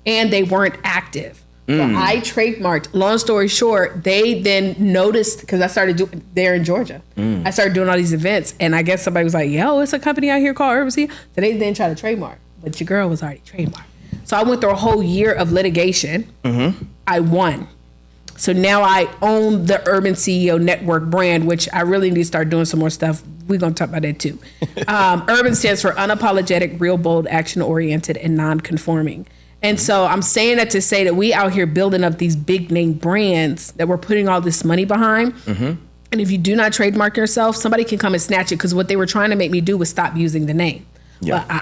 and they weren't active. So I trademarked. Long story short, they then noticed, because I started doing there in Georgia. I started doing all these events, and I guess somebody was like, "Yo, it's a company out here called Urban CEO." So they then tried to trademark, but your girl was already trademarked. So I went through a whole year of litigation. I won. So now I own the Urban CEO Network brand, which I really need to start doing some more stuff. We're going to talk about that too. Urban stands for unapologetic, real, bold, action-oriented, and non-conforming. And so I'm saying that to say that we out here building up these big name brands that we're putting all this money behind. And if you do not trademark yourself, somebody can come and snatch it, because what they were trying to make me do was stop using the name. Yeah. But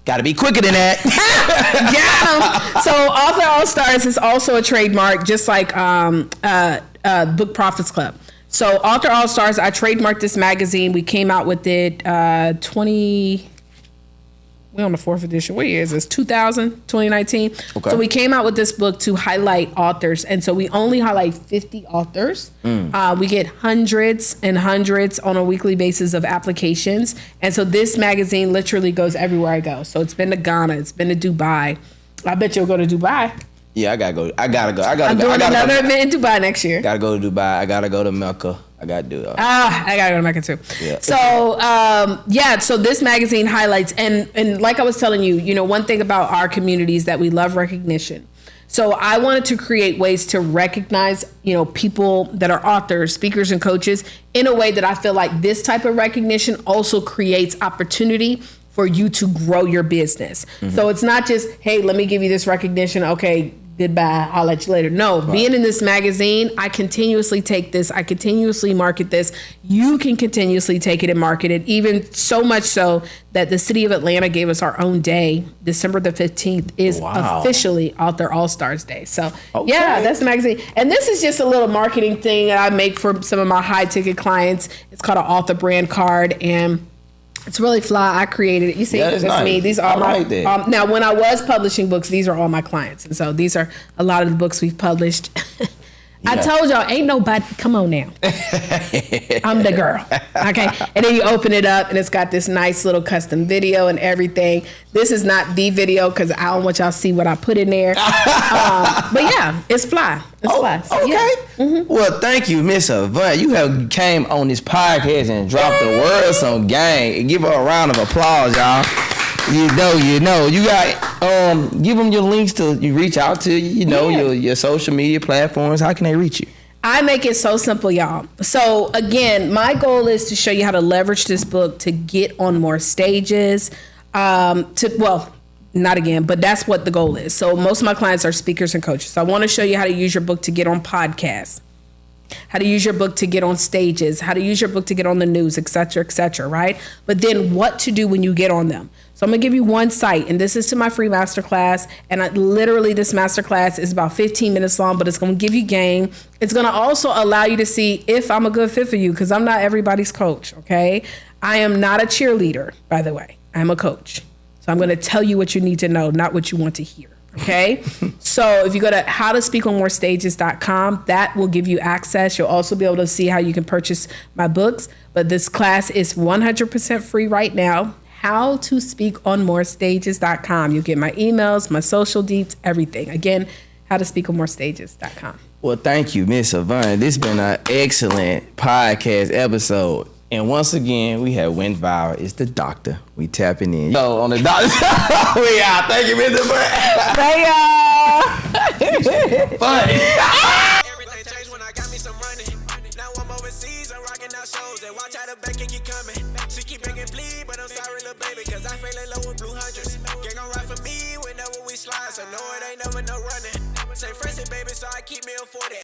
Gotta be quicker than that. yeah. So Author All Stars is also a trademark, just like Book Profits Club. So Author All Stars, I trademarked this magazine. We came out with it we're on the 4th edition. What year is this? 2019. Okay. So we came out with this book to highlight authors. And so we only highlight 50 authors. We get hundreds and hundreds on a weekly basis of applications. And so this magazine literally goes everywhere I go. So it's been to Ghana. It's been to Dubai. I bet you'll go to Dubai. Yeah, I gotta go. I'm doing another event in Dubai next year. Gotta go to Dubai. I gotta go to Mecca. I gotta do it. I gotta go to Mecca too. Yeah. So, so this magazine highlights, and like I was telling you, one thing about our community is that we love recognition. So I wanted to create ways to recognize, people that are authors, speakers, and coaches in a way that I feel like this type of recognition also creates opportunity for you to grow your business. So it's not just, hey, let me give you this recognition. Okay, goodbye, I'll let you later. No, being in this magazine, I continuously take this. I continuously market this. You can continuously take it and market it, even so much so that the city of Atlanta gave us our own day. December the 15th is officially Author All-Stars Day. So yeah, that's the magazine. And this is just a little marketing thing that I make for some of my high ticket clients. It's called an author brand card, and it's really fly. I created it. You see, that's nice. Me. These are my. Now, when I was publishing books, these are all my clients, and so these are a lot of the books we've published. I told y'all, ain't nobody. Come on now, I'm the girl. Okay, and then you open it up, and it's got this nice little custom video and everything. This is not the video because I don't want y'all to see what I put in there. But yeah, it's fly. It's fly. So, okay. Well, thank you, Miss Avant. You have came on this podcast and dropped the words on gang. Give her a round of applause, y'all. You got give them your links to you reach out to your social media platforms. How can they reach you? I make it so simple, y'all. So again, my goal is to show you how to leverage this book to get on more stages. Not again, but that's what the goal is. So most of my clients are speakers and coaches. So I want to show you how to use your book to get on podcasts, how to use your book to get on stages, how to use your book to get on the news, et cetera, right? But then what to do when you get on them. So I'm gonna give you one site, and this is to my free masterclass. And this masterclass is about 15 minutes long, but it's gonna give you game. It's gonna also allow you to see if I'm a good fit for you, because I'm not everybody's coach, okay? I am not a cheerleader, by the way. I'm a coach. So I'm gonna tell you what you need to know, not what you want to hear. Okay. So if you go to howtospeakonmorestages.com, that will give you access. You'll also be able to see how you can purchase my books. But this class is 100% free right now. Howtospeakonmorestages.com. You'll get my emails, my social deets, everything. Again, howtospeakonmorestages.com. Well, thank you, Miss Avant. This has been an excellent podcast episode. And once again, we have went viral. It's the doctor. We tapping in. So on the doctor. We out. Thank you, Mr. Brett. Bye, y'all. Fun. Everything changed when I got me some money. Now I'm overseas, I'm rocking out shows. And watch how the back can keep coming. She keep making bleed, but I'm sorry, little baby, cause I feel in love with blue hundreds. Gang gon' ride for me whenever we slide, so no, it ain't never no running. Say friendship, baby, so I keep me a 40.